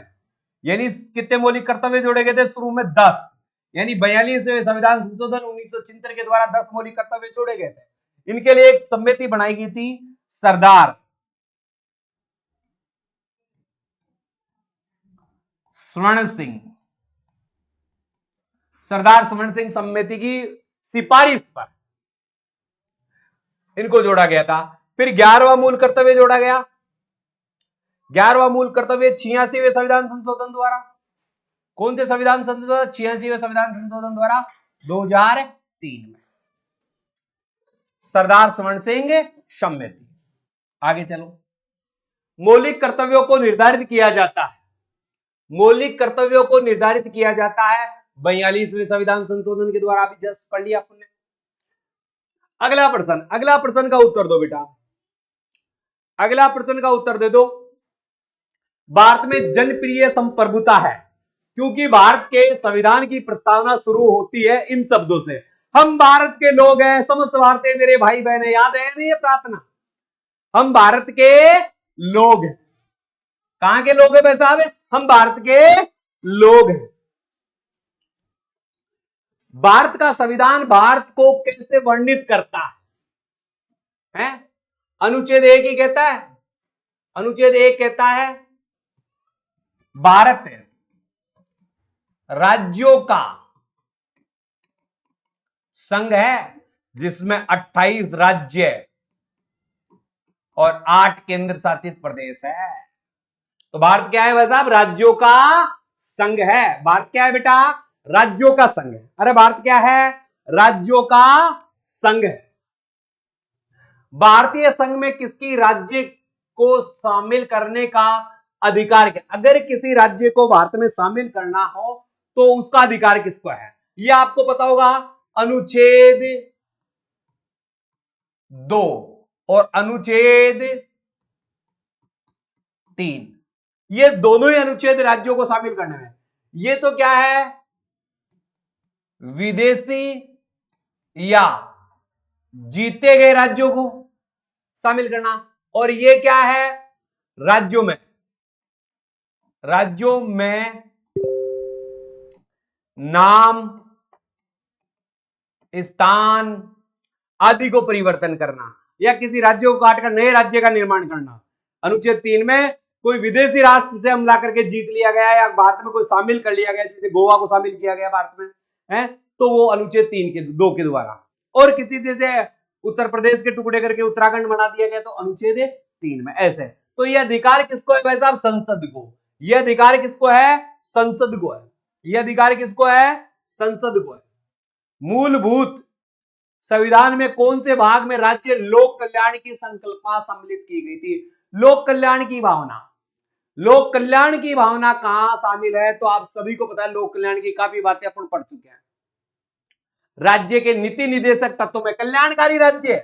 यानी कितने मौलिक कर्तव्य जोड़े गए थे? शुरू में 10, यानी 42वें संविधान संशोधन 1976 के द्वारा 10 मौलिक कर्तव्य जोड़े गए थे। इनके लिए एक समिति बनाई गई थी, सरदार स्वर्ण सिंह समिति की सिफारिश पर इनको जोड़ा गया था। फिर 11वां मूल कर्तव्य जोड़ा गया। 11वां मूल कर्तव्य 86वें संविधान संशोधन द्वारा। कौन से संविधान संशोधन? 86वें संविधान संशोधन द्वारा 2003 में सरदार स्वर्ण सिंह समिति। आगे चलो, मौलिक कर्तव्यों को निर्धारित किया जाता है। मौलिक कर्तव्यों को निर्धारित किया जाता है 42वें संविधान संशोधन के द्वारा। अभी जस्ट पढ़ लिया आपने। अगला प्रश्न का उत्तर दो बेटा। अगला प्रश्न का उत्तर दे दो। भारत में जनप्रिय संप्रभुता है, क्योंकि भारत के संविधान की प्रस्तावना शुरू होती है इन शब्दों से, हम भारत के लोग हैं, समस्त भारतीय मेरे भाई बहन। याद है नहीं ये प्रार्थना? हम भारत के लोग हैं। कहां के लोग हैं भाई साहब? हम भारत के लोग हैं। भारत का संविधान भारत को कैसे वर्णित करता है? अनुच्छेद 1 ही कहता है। अनुच्छेद 1 कहता है भारत राज्यों का संघ है, जिसमें 28 राज्य और 8 केंद्र शासित प्रदेश है। तो भारत क्या है भाई साहब? राज्यों का संघ है। भारत क्या है बेटा? राज्यों का संघ है। अरे भारत क्या है? राज्यों का संघ है। भारतीय संघ में किसकी राज्य को शामिल करने का अधिकार है। अगर किसी राज्य को भारत में शामिल करना हो तो उसका अधिकार किसको है? यह आपको पता होगा, अनुच्छेद 2 और अनुच्छेद 3, ये दोनों ही अनुच्छेद राज्यों को शामिल करने में। ये तो क्या है, विदेशी या जीते गए राज्यों को शामिल करना, और ये क्या है, राज्यों में नाम, स्थान आदि को परिवर्तन करना या किसी राज्य को काटकर नए राज्य का निर्माण करना। अनुच्छेद 3 में कोई विदेशी राष्ट्र से हमला करके जीत लिया गया या भारत में कोई शामिल कर लिया गया, जैसे गोवा को शामिल किया गया भारत में है, तो वो अनुच्छेद 2 के द्वारा, और किसी जैसे उत्तर प्रदेश के टुकड़े करके उत्तराखंड बना दिया गया तो अनुच्छेद 3 में। ऐसे तो यह अधिकार किसको है भाई साहब? संसद को। यह अधिकार किसको है? संसद को है। यह अधिकार किसको है? संसद को है। मूलभूत संविधान में कौन से भाग में राज्य लोक कल्याण की संकल्पना सम्मिलित की गई थी? लोक कल्याण की भावना। लोक कल्याण की भावना कहां शामिल है? तो आप सभी को पता है, लोक कल्याण की काफी बातें अपन पढ़ चुके हैं। राज्य के नीति निर्देशक तत्वों में कल्याणकारी राज्य,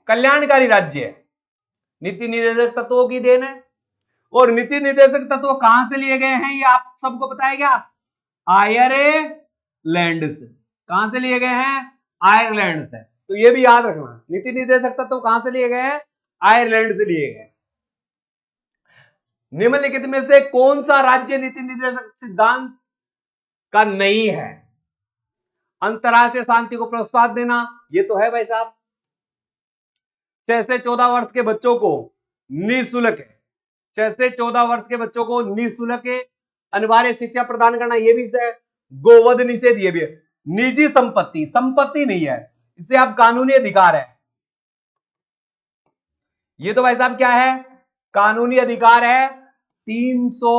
कल्याणकारी राज्य नीति निर्देशक तत्वों की देन है। और नीति निर्देशक तत्व कहां से लिए गए हैं? ये आप सबको पता है क्या? आयरलैंड से। कहां से लिए गए हैं? आयरलैंड से। तो ये भी याद रखना, नीति निर्देशक तत्व कहां से लिए गए हैं? आयरलैंड से लिए गए। निम्नलिखित में से कौन सा राज्य नीति निर्देशक सिद्धांत का नहीं है? अंतरराष्ट्रीय शांति को प्रोत्साहन देना, ये तो है भाई साहब। 6 से 14 वर्ष के बच्चों को निःशुल्क, 6 से 14 वर्ष के बच्चों को निःशुल्क अनिवार्य शिक्षा प्रदान करना, ये भी है। गोवध निषेध, ये भी है। निजी संपत्ति नहीं है, इसे आप कानूनी अधिकार है। ये तो भाई साहब क्या है? कानूनी अधिकार है। 300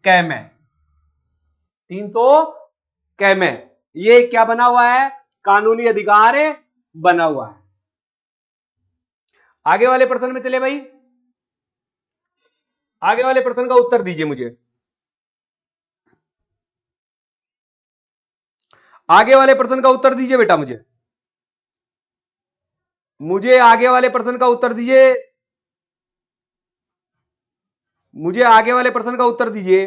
कैमे, 300 कैमे, ये क्या बना हुआ है? कानूनी अधिकार बना हुआ है। आगे वाले प्रश्न में चले भाई, आगे वाले प्रश्न का उत्तर दीजिए मुझे। आगे वाले प्रश्न का उत्तर दीजिए बेटा, मुझे आगे वाले प्रश्न का उत्तर दीजिए, मुझे आगे वाले प्रश्न का उत्तर दीजिए।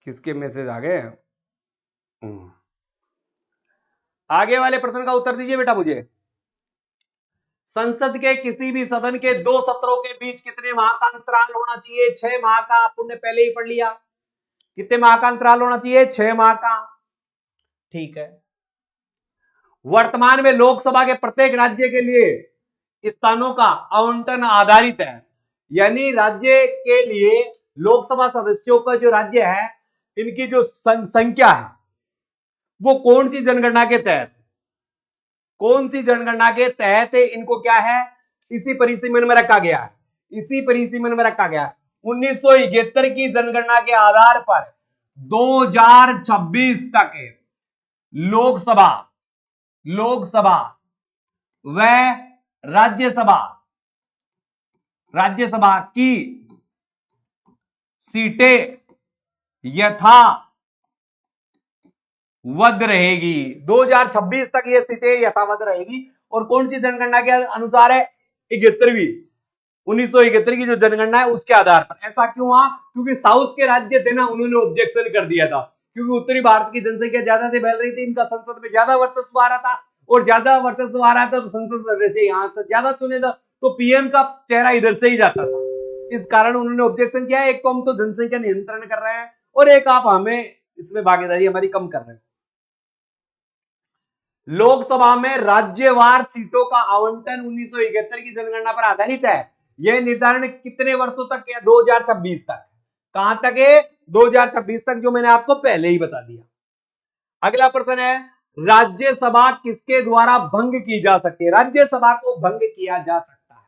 किसके मैसेज आ गए? आगे वाले प्रश्न का उत्तर दीजिए बेटा मुझे। संसद के किसी भी सदन के 2 सत्रों के बीच कितने माह का अंतराल होना चाहिए? 6 माह का। आपने पहले ही पढ़ लिया। कितने माह का अंतराल होना चाहिए? 6 माह का। ठीक है। वर्तमान में लोकसभा के प्रत्येक राज्य के लिए स्थानों का आवंटन आधारित है, यानी राज्य के लिए लोकसभा सदस्यों का जो राज्य है, इनकी जो संख्या है वो कौन सी जनगणना के तहत, कौन सी जनगणना के तहत इनको क्या है, इसी परिसीमन में रखा गया है। इसी परिसीमन में रखा गया है। 1971 की जनगणना के आधार पर 2026 तक लोकसभा व राज्यसभा की सीटें यथावत रहेगी। 2026 तक ये सीटें यथावत रहेगी। और कौन सी जनगणना के अनुसार है? 1971 की जो जनगणना है उसके आधार पर। ऐसा क्यों हुआ? क्योंकि साउथ के राज्य थे ना, उन्होंने ऑब्जेक्शन कर दिया था, क्योंकि उत्तरी भारत की जनसंख्या ज्यादा से फैल रही थी, इनका संसद में ज्यादा वर्चस्व आ रहा था, और ज्यादा वर्चस्व आ रहा था तो संसद सदस्य यहां से ज्यादा चुने था, तो पीएम का चेहरा इधर से ही जाता था। इस कारण उन्होंने ऑब्जेक्शन किया। एक तो हम तो जनसंख्या नियंत्रण कर रहे हैं, और एक आप हमें इसमें भागीदारी हमारी कम कर रहे हैं। लोकसभा में राज्यवार सीटों का आवंटन 1971 की जनगणना पर आधारित है। यह निर्धारण कितने वर्षों तक है? 2026 तक। कहां तक है? 2026 तक, जो मैंने आपको पहले ही बता दिया। अगला प्रश्न है, राज्यसभा किसके द्वारा भंग की जा सकती है? राज्यसभा को भंग किया जा सकता है।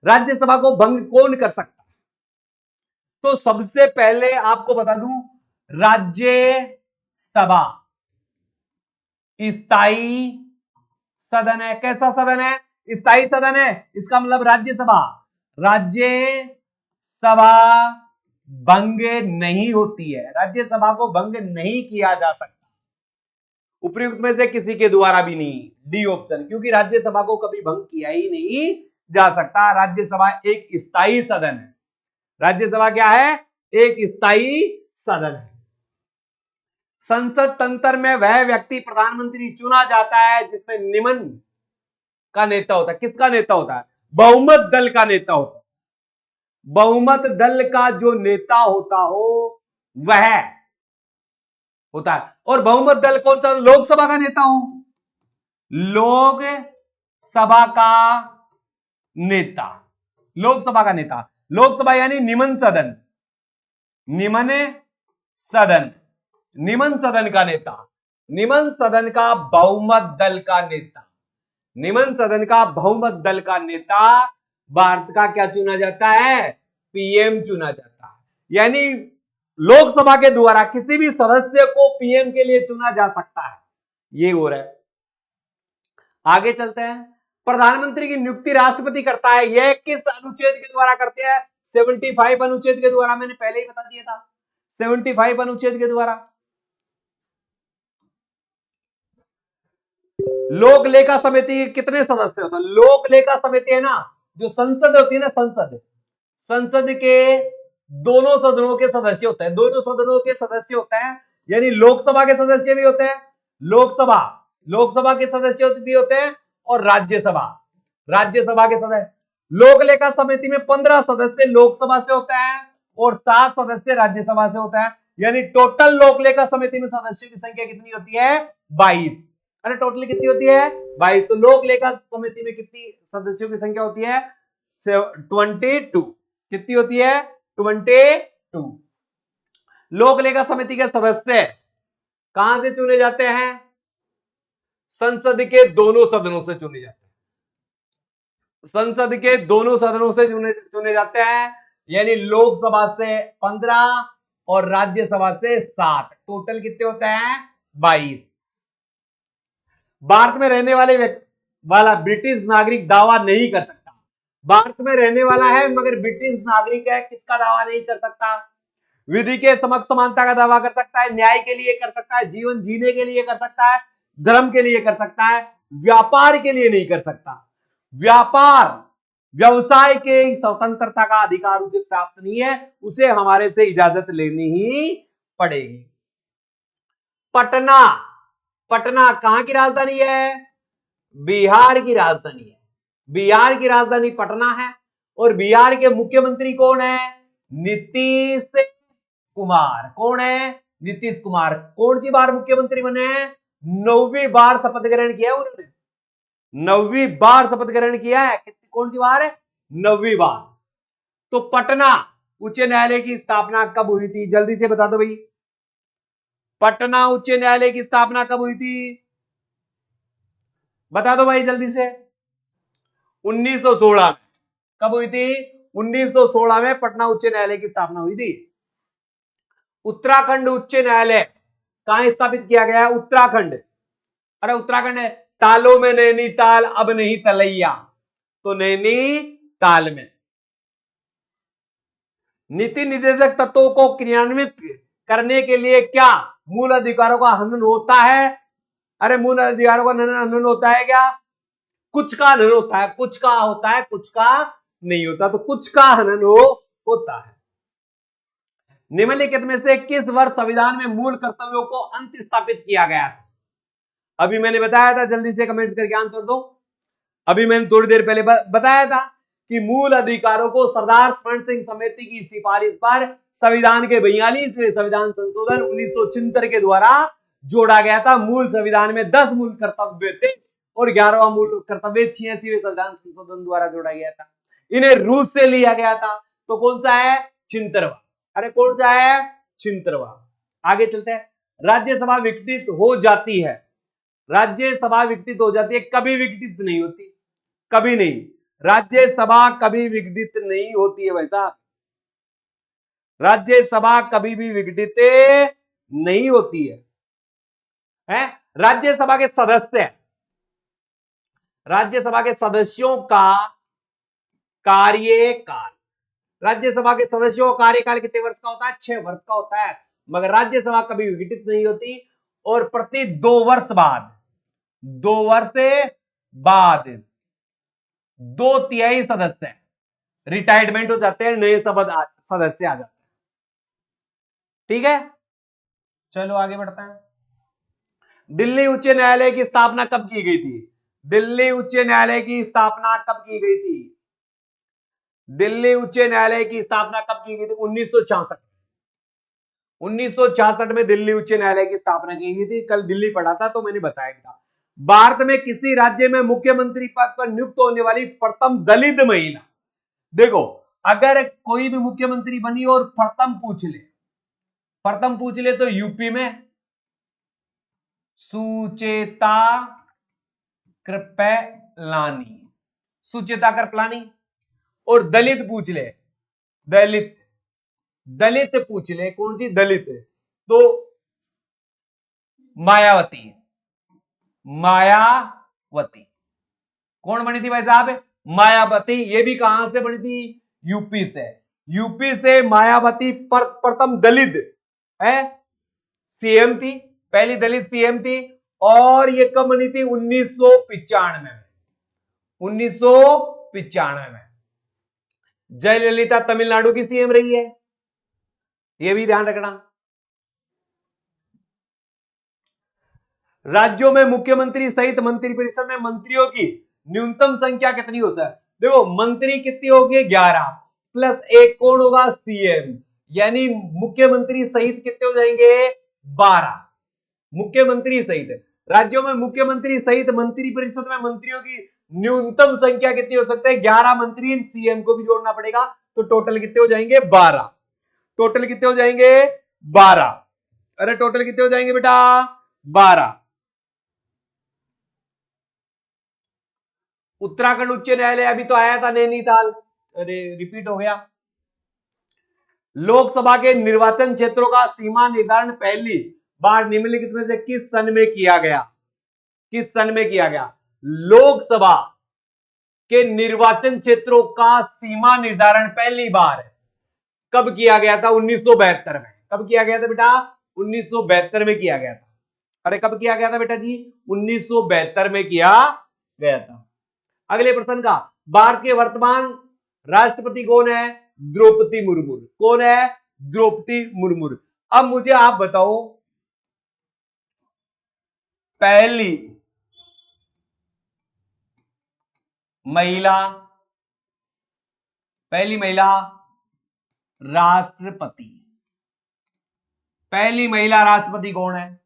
राज्यसभा को भंग कौन कर सकता है? तो सबसे पहले आपको बता दूं, राज्यसभा स्थायी सदन है। कैसा सदन है? स्थायी सदन है। इसका मतलब राज्यसभा, राज्यसभा भंग नहीं होती है, राज्यसभा को भंग नहीं किया जा सकता उपयुक्त में से किसी के द्वारा भी नहीं। डी ऑप्शन, क्योंकि राज्यसभा को कभी भंग किया ही नहीं जा सकता। राज्यसभा एक स्थायी सदन है। राज्यसभा क्या है? एक स्थायी सदन है। संसद तंत्र में वह व्यक्ति प्रधानमंत्री चुना जाता है जिसमें निम्न का नेता होता है। किसका नेता होता है? बहुमत दल का नेता होता है। बहुमत दल का जो नेता होता हो वह होता है। और बहुमत दल कौन सा? लोकसभा का नेता हो, लोकसभा का नेता, लोकसभा का नेता। लोकसभा यानी निम्न सदन, निम्न सदन, निम्न सदन का नेता, निम्न सदन का बहुमत दल का नेता, निम्न सदन का बहुमत दल का नेता भारत का क्या चुना जाता है? पीएम चुना जाता है। यानी लोकसभा के द्वारा किसी भी सदस्य को पीएम के लिए चुना जा सकता है। ये हो रहा है। आगे चलते हैं। प्रधानमंत्री की नियुक्ति राष्ट्रपति करता है। यह किस अनुच्छेद के द्वारा करते हैं? 75 अनुच्छेद के द्वारा। मैंने पहले ही बता दिया था, 75 अनुच्छेद के द्वारा। लोक लेखा समिति कितने सदस्य होते हैं? लोक लेखा समिति है ना, जो संसद होती है ना, संसद, संसद के दोनों सदनों के सदस्य होते हैं, दोनों सदनों के सदस्य होते हैं। यानी लोकसभा के सदस्य भी होते हैं, लोकसभा, लोकसभा के सदस्य भी होते हैं, और राज्यसभा, राज्यसभा के सदस्य। लोक लेखा समिति में 15 सदस्य लोकसभा से होते हैं और 7 सदस्य राज्यसभा से होता है। यानी टोटल लोक लेखा समिति में सदस्यों की संख्या कितनी होती है? 22। अरे टोटली कितनी होती है? 22। तो लोक लेखा समिति में कितनी सदस्यों की संख्या होती है? 22। कितनी होती है? 22। लोक लेखा समिति के सदस्य कहां से चुने जाते हैं? संसद के दोनों सदनों से चुने जाते हैं। संसद के दोनों सदनों से चुने जाते हैं। यानी लोकसभा से 15 और राज्यसभा से 7। टोटल कितने होते हैं? 22। भारत में रहने वाला ब्रिटिश नागरिक दावा नहीं कर सकता। भारत में रहने वाला है मगर ब्रिटिश नागरिक है, किसका दावा नहीं कर सकता? विधि के समक्ष समानता का दावा कर सकता है, न्याय के लिए कर सकता है, जीवन जीने के लिए कर सकता है, धर्म के लिए कर सकता है, व्यापार के लिए नहीं कर सकता। व्यापार व्यवसाय के स्वतंत्रता का अधिकार उसे प्राप्त नहीं है, उसे हमारे से इजाजत लेनी ही पड़ेगी। पटना, पटना कहां की राजधानी है? बिहार की राजधानी है। बिहार की राजधानी पटना है। और बिहार के मुख्यमंत्री कौन है? नीतीश कुमार। कौन है? नीतीश कुमार। कौन सी बार मुख्यमंत्री बने हैं? 9वीं बार शपथ ग्रहण किया उन्होंने, 9वीं बार शपथ ग्रहण किया है। कौन सी बार है? 9वीं बार। तो पटना उच्च न्यायालय की स्थापना कब हुई थी? जल्दी से बता दो भाई। पटना उच्च न्यायालय की स्थापना कब हुई थी? बता दो भाई जल्दी से। 1916 में। कब हुई थी? 1916 में पटना उच्च न्यायालय की स्थापना हुई थी। उत्तराखंड उच्च न्यायालय कहां स्थापित किया गया है? उत्तराखंड। अरे उत्तराखंड है। तालों में नैनीताल अब नहीं तलैया, तो नैनीताल में। नीति निर्देशक तत्वों को क्रियान्वित करने के लिए क्या मूल अधिकारों का हनन होता है? अरे मूल अधिकारों का हनन होता है क्या? कुछ का हनन होता है, कुछ का होता है, कुछ का नहीं होता। तो कुछ का हनन होता है। निम्नलिखित में से किस वर्ष संविधान में मूल कर्तव्यों को अंत स्थापित किया गया था? अभी मैंने बताया था, जल्दी से कमेंट्स करके आंसर दो। अभी मैंने थोड़ी देर पहले बताया था कि मूल अधिकारों को सरदार स्वर्ण सिंह समिति की सिफारिश पर संविधान के 42वें संविधान संशोधन 1976 के द्वारा जोड़ा गया था। मूल संविधान में 10 मूल कर्तव्य थे और 11वां मूल कर्तव्य 86वें संविधान संशोधन द्वारा जोड़ा गया था। इन्हें रूस से लिया गया था। तो कौन सा है? 76वां। अरे कौन सा है? 76वां। आगे चलते हैं। राज्यसभा विघटित हो जाती है। राज्यसभा विघटित हो जाती है, कभी विघटित नहीं होती, कभी नहीं। राज्यसभा कभी विघटित नहीं होती है भाई साहब। राज्यसभा कभी भी विघटित नहीं होती है। राज्यसभा के सदस्य, राज्यसभा के सदस्यों का कार्यकाल, राज्यसभा के सदस्यों का कार्यकाल कितने वर्ष का होता है? 6 वर्ष का होता है। मगर राज्यसभा कभी विघटित नहीं होती और प्रति 2 वर्ष बाद, 2 वर्ष बाद 2/3 सदस्य रिटायरमेंट हो जाते हैं, नए सदस्य आ जाते हैं। ठीक है, चलो आगे बढ़ते हैं। दिल्ली उच्च न्यायालय की स्थापना कब की गई थी? दिल्ली उच्च न्यायालय की स्थापना कब की गई थी? दिल्ली उच्च न्यायालय की स्थापना कब की गई थी? 1966। 1966 में दिल्ली उच्च न्यायालय की स्थापना की गई थी। कल दिल्ली पढ़ा था तो मैंने बताया था। भारत में किसी राज्य में मुख्यमंत्री पद पर नियुक्त होने वाली प्रथम दलित महिला, देखो अगर कोई भी मुख्यमंत्री बनी और प्रथम पूछ ले तो यूपी में सुचेता कृपलानी, सुचेता कृपलानी। और दलित पूछ ले, दलित पूछ ले, कौन सी दलित? तो मायावती। कौन बनी थी भाई साहब? मायावती। ये भी कहां से बनी थी? यूपी से। यूपी से मायावती प्रथम दलित है सीएम थी, पहली दलित सीएम थी। और ये कब बनी थी? 1995 में। 1995 में। जयललिता तमिलनाडु की सीएम रही है, यह भी ध्यान रखना। राज्यों में मुख्यमंत्री सहित मंत्रिपरिषद में मंत्रियों की न्यूनतम संख्या कितनी हो सकती है? देखो मंत्री कितनी होगी? 11 प्लस एक कौन होगा? सीएम। यानी मुख्यमंत्री सहित कितने हो जाएंगे? 12 मुख्यमंत्री सहित। राज्यों में मुख्यमंत्री सहित मंत्रिपरिषद में मंत्रियों की न्यूनतम संख्या कितनी हो सकती है? 11 मंत्री, सीएम को भी जोड़ना पड़ेगा, तो टोटल कितने हो जाएंगे? 12। टोटल कितने हो जाएंगे? 12। अरे टोटल कितने हो जाएंगे बेटा? 12। उत्तराखंड उच्च न्यायालय अभी तो आया था नैनीताल, अरे रिपीट हो गया। लोकसभा के निर्वाचन क्षेत्रों का सीमा निर्धारण पहली बार निम्नलिखित में से किस सन में किया गया? किस सन में किया गया? लोकसभा के निर्वाचन क्षेत्रों का सीमा निर्धारण पहली बार कब किया गया था? 1972 में। कब किया गया था बेटा? 1972 में किया गया था। अरे कब किया गया था बेटा जी? 1972 में किया गया था। अगले प्रश्न का, भारत के वर्तमान राष्ट्रपति कौन है? द्रौपदी मुर्मू। कौन है? द्रौपदी मुर्मू। अब मुझे आप बताओ, पहली महिला राष्ट्रपति, पहली महिला राष्ट्रपति कौन है?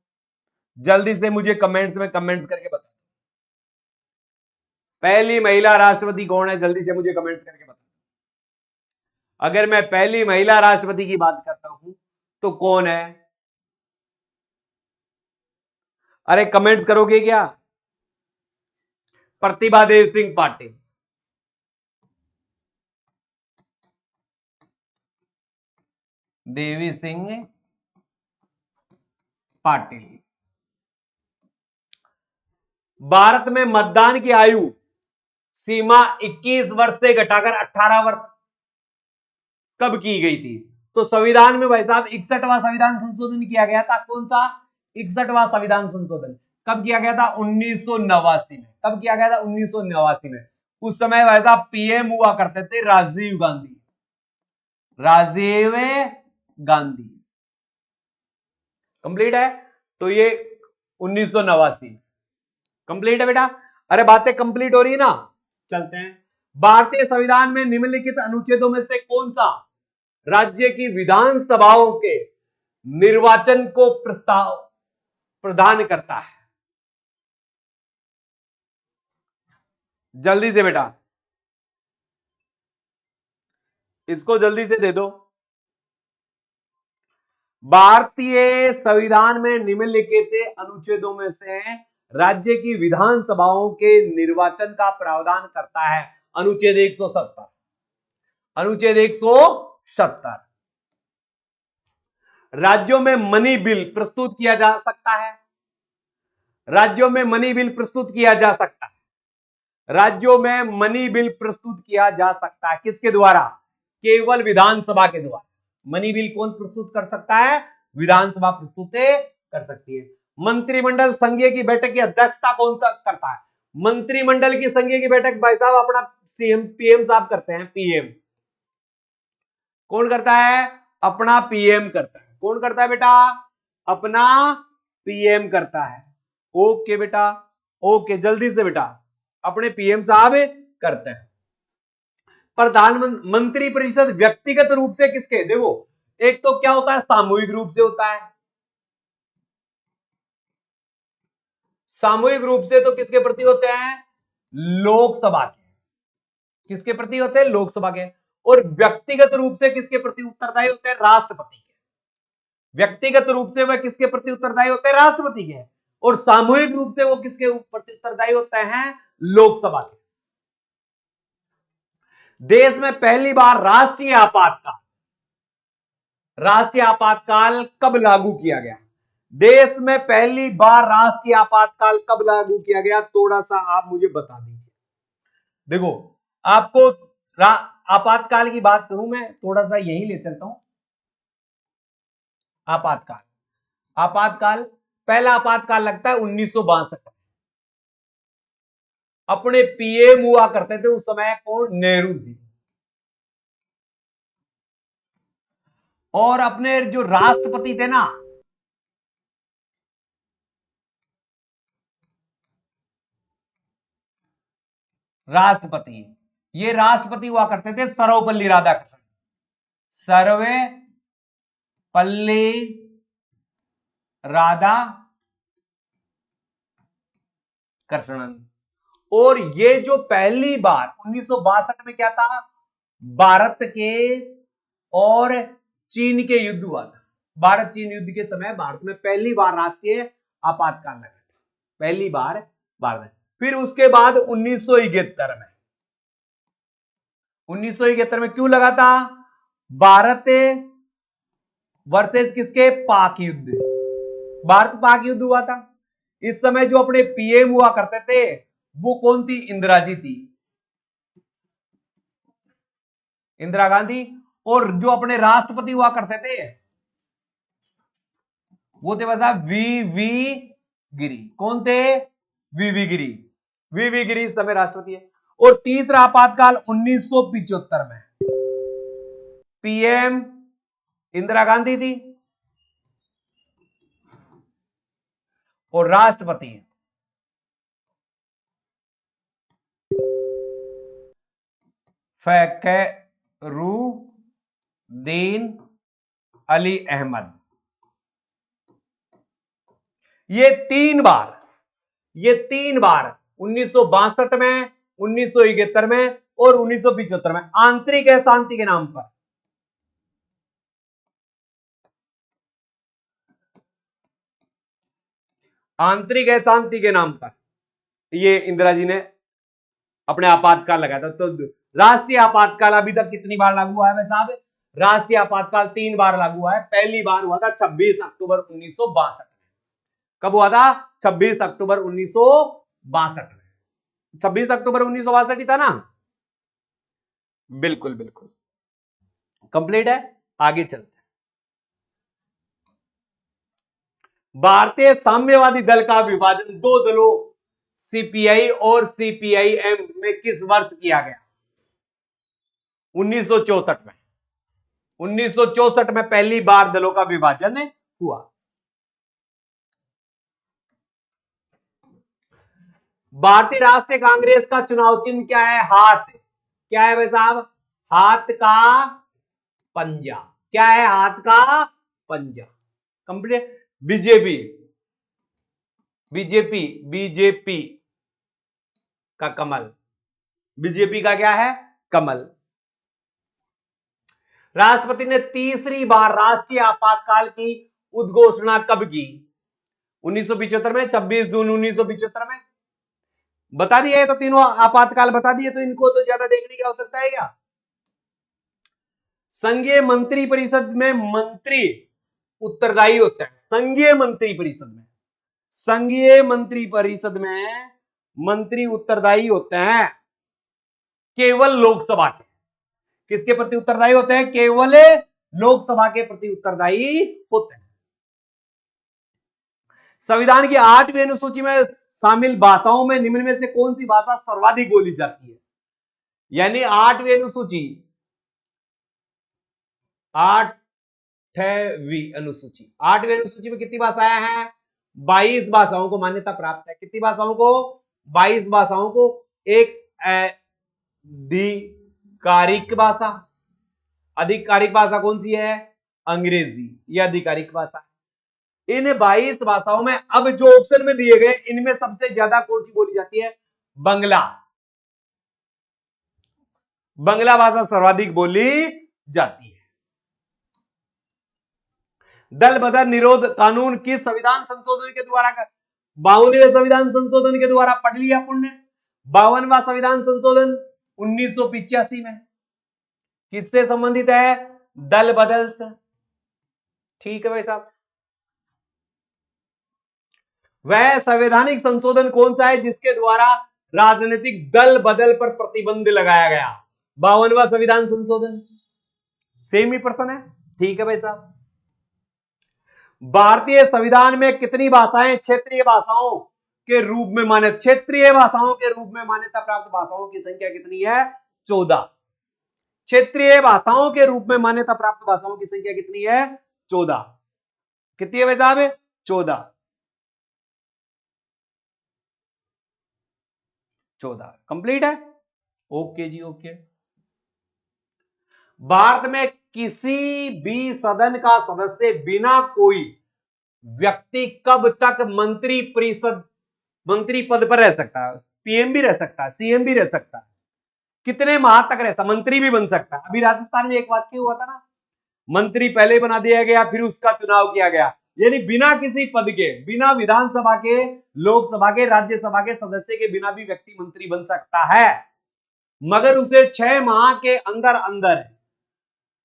जल्दी से मुझे कमेंट्स में कमेंट्स करके बताओ, पहली महिला राष्ट्रपति कौन है? जल्दी से मुझे कमेंट्स करके बताओ। अगर मैं पहली महिला राष्ट्रपति की बात करता हूं तो कौन है? अरे कमेंट्स करोगे क्या? प्रतिभा देव सिंह पाटिल। देवी सिंह पाटिल। भारत में मतदान की आयु सीमा 21 वर्ष से घटाकर 18 वर्ष कब की गई थी? तो संविधान में भाई साहब 61वां संविधान संशोधन किया गया था। कौन सा? 61वां संविधान संशोधन कब किया गया था? 1989 में। कब किया गया था? 1989 में। उस समय भाई साहब पीएम हुआ करते थे राजीव गांधी। कंप्लीट है? तो ये 1989 कंप्लीट है बेटा। अरे बातें कंप्लीट हो रही है ना, चलते हैं। भारतीय संविधान में निम्नलिखित अनुच्छेदों में से कौन सा राज्य की विधानसभाओं के निर्वाचन को प्रस्ताव प्रदान करता है? जल्दी से बेटा, इसको जल्दी से दे दो। भारतीय संविधान में निम्नलिखित अनुच्छेदों में से राज्य की विधानसभाओं के निर्वाचन का प्रावधान करता है? अनुच्छेद 170। अनुच्छेद 170। राज्यों में मनी बिल प्रस्तुत किया जा सकता है? राज्यों में मनी बिल प्रस्तुत किया जा सकता है, राज्यों में मनी बिल प्रस्तुत किया जा सकता है किसके द्वारा? केवल विधानसभा के द्वारा। मनी बिल कौन प्रस्तुत कर सकता है? विधानसभा प्रस्तुत कर सकती है। मंत्रिमंडल संघीय की बैठक की अध्यक्षता कौन करता है? मंत्रिमंडल की संघीय की बैठक भाई साहब अपना सीएम पीएम साहब करते हैं। पीएम कौन करता है? अपना पीएम करता है। कौन करता है बेटा? अपना पीएम करता है। ओके बेटा, ओके, जल्दी से बेटा, अपने पीएम साहब करते हैं। प्रधानमंत्री परिषद व्यक्तिगत रूप से किसके? देखो, एक तो क्या होता है, सामूहिक रूप से होता है। सामूहिक रूप से तो किसके प्रति होते हैं? लोकसभा के। किसके प्रति होते हैं? लोकसभा के। और व्यक्तिगत रूप से किसके प्रति उत्तरदायी होते हैं? राष्ट्रपति के। व्यक्तिगत रूप से वह किसके प्रति उत्तरदायी होते हैं? राष्ट्रपति के। और सामूहिक रूप से वो किसके प्रति उत्तरदायी होते हैं? लोकसभा के। देश में पहली बार राष्ट्रीय आपातकाल कब लागू किया गया? देश में पहली बार राष्ट्रीय आपातकाल कब लागू किया गया? थोड़ा सा आप मुझे बता दीजिए। देखो, आपको आपातकाल की बात करूं, मैं थोड़ा सा यही ले चलता हूं। आपातकाल पहला आपातकाल लगता है 1962 में। अपने पीएम हुआ करते थे उस समय कौन? नेहरू जी। और अपने जो राष्ट्रपति थे ना, राष्ट्रपति, ये राष्ट्रपति हुआ करते थे सर्वपल्ली राधाकृष्णन। सर्वपल्ली राधाकृष्णन। और ये जो पहली बार 1962 में क्या था? भारत के और चीन के युद्ध हुआ था। भारत चीन युद्ध के समय भारत में पहली बार राष्ट्रीय आपातकाल लगा था। पहली बार भारत में। फिर उसके बाद 1971 में क्यों लगा था? भारत वर्सेस किसके? पाक युद्ध। भारत पाक युद्ध हुआ था। इस समय जो अपने पीएम हुआ करते थे वो कौन थी? इंदिरा जी थी, इंदिरा गांधी। और जो अपने राष्ट्रपति हुआ करते थे वो थे बसा वीवी गिरी। कौन थे? वीवी गिरी। वीवी गिरी इस समय राष्ट्रपति है। और तीसरा आपातकाल 1975 में, पीएम इंदिरा गांधी थी और राष्ट्रपति फखरुद्दीन अली अहमद। ये तीन बार 1962 में, 1971 में और 1975 में आंतरिक अशांति के नाम पर, आंतरिक अशांति के नाम पर ये इंदिरा जी ने अपने आपातकाल लगाया था। तो राष्ट्रीय आपातकाल अभी तक कितनी बार लागू हुआ है साहब? राष्ट्रीय आपातकाल 3 बार लागू हुआ है। पहली बार हुआ था 26 अक्टूबर 1962 में। कब हुआ था? 26 अक्टूबर 1962 में। 26 अक्टूबर 1962 ही था ना? बिल्कुल बिल्कुल कंप्लीट है। आगे चलते हैं। भारतीय साम्यवादी दल का विभाजन दो दलों सीपीआई और सीपीआईएम में किस वर्ष किया गया? 1964 में। 1964 में पहली बार दलों का विभाजन हुआ। भारतीय राष्ट्रीय कांग्रेस का चुनाव चिन्ह क्या है? हाथ। क्या है भाई साहब? हाथ का पंजा। क्या है? हाथ का पंजा। कंप्लीट। बीजेपी बीजेपी बीजेपी का कमल। बीजेपी का क्या है? कमल। राष्ट्रपति ने तीसरी बार राष्ट्रीय आपातकाल की उद्घोषणा कब की? 1975 में, 26 जून 1975 में। बता दिया है तो तीनों आपातकाल बता दिए, तो इनको तो ज्यादा देखने की आवश्यकता है क्या? संघीय मंत्री परिषद में मंत्री उत्तरदायी होते हैं। संघीय मंत्री परिषद में संघीय मंत्री परिषद में मंत्री उत्तरदायी होते हैं केवल लोकसभा के। किसके प्रति उत्तरदायी होते हैं? केवल लोकसभा के प्रति उत्तरदायी होते हैं। संविधान की 8वीं अनुसूची में शामिल भाषाओं में निम्न में से कौन सी भाषा सर्वाधिक बोली जाती है? यानी 8वीं अनुसूची 8वीं अनुसूची में कितनी भाषाएं हैं? 22 भाषाओं को मान्यता प्राप्त है। कितनी भाषाओं को? 22 भाषाओं को। एक आधिकारिक भाषा, आधिकारिक भाषा कौन सी है? अंग्रेजी, यह आधिकारिक भाषा। इन 22 भाषाओं में अब जो ऑप्शन में दिए गए इनमें सबसे ज्यादा कौन सी बोली जाती है? बंगला। बंगला भाषा सर्वाधिक बोली जाती है। दल बदल निरोध कानून किस संविधान संशोधन के द्वारा 52वें संविधान संशोधन के द्वारा पढ़ लिया पुण्य। 52वां संविधान संशोधन 1985 में किससे संबंधित है? दल बदल से। ठीक है भाई साहब। वह संवैधानिक संशोधन कौन सा है जिसके द्वारा राजनीतिक दल बदल पर प्रतिबंध लगाया गया? 52वां संविधान संशोधन। सेम ही प्रश्न है। ठीक है भाई साहब। भारतीय संविधान में कितनी भाषाएं क्षेत्रीय भाषाओं के रूप में क्षेत्रीय भाषाओं के रूप में मान्यता प्राप्त भाषाओं की संख्या कितनी है? 14। क्षेत्रीय भाषाओं के रूप में मान्यता प्राप्त भाषाओं की संख्या कितनी है? 14। कितनी है भाई साहब? 14। 14 कंप्लीट है। ओके जी, ओके। भारत में किसी भी सदन का सदस्य बिना कोई व्यक्ति कब तक मंत्री पद पर रह सकता है? पीएम भी रह सकता है, सीएम भी रह सकता है। कितने माह तक रह सकता? मंत्री भी बन सकता है। अभी राजस्थान में एक वाक्य हुआ था ना, मंत्री पहले बना दिया गया फिर उसका चुनाव किया गया। यानी बिना किसी पद के, बिना विधानसभा के, लोकसभा के, राज्यसभा के सदस्य के बिना भी व्यक्ति मंत्री बन सकता है, मगर उसे 6 माह के अंदर अंदर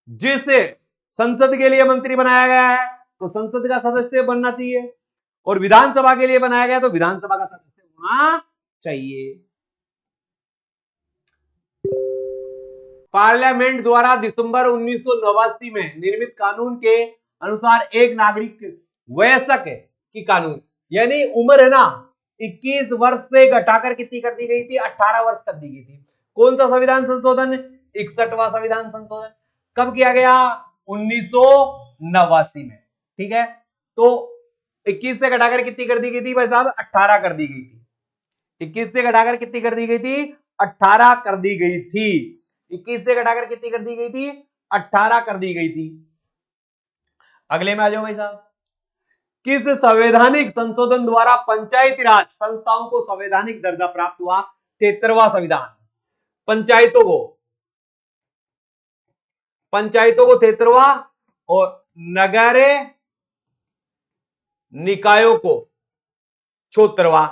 जिसे संसद के लिए मंत्री बनाया गया है तो संसद का सदस्य बनना चाहिए, और विधानसभा के लिए बनाया गया तो विधानसभा का सदस्य होना चाहिए। पार्लियामेंट द्वारा दिसंबर 1989 में निर्मित कानून के अनुसार एक नागरिक वयस्क की कानून, यानी उम्र है ना, 21 वर्ष से घटाकर कितनी कर दी गई थी? 18 वर्ष कर दी गई थी। कौन सा संविधान संशोधन? 61वां संविधान संशोधन। कब किया गया? 1989 में। ठीक है, तो 21 से घटाकर कितनी कर दी गई थी भाई साहब? 18 कर दी गई थी। 21 से घटाकर कितनी कर दी गई थी? 18 कर दी गई थी। 21 से घटाकर कितनी कर दी गई थी? 18 कर दी गई थी। अगले में आ जाओ भाई साहब। किस संवैधानिक संशोधन द्वारा पंचायती राज संस्थाओं को संवैधानिक दर्जा प्राप्त हुआ? 73वां संविधान। पंचायतों को 73वां और नगर निकायों को 74वां,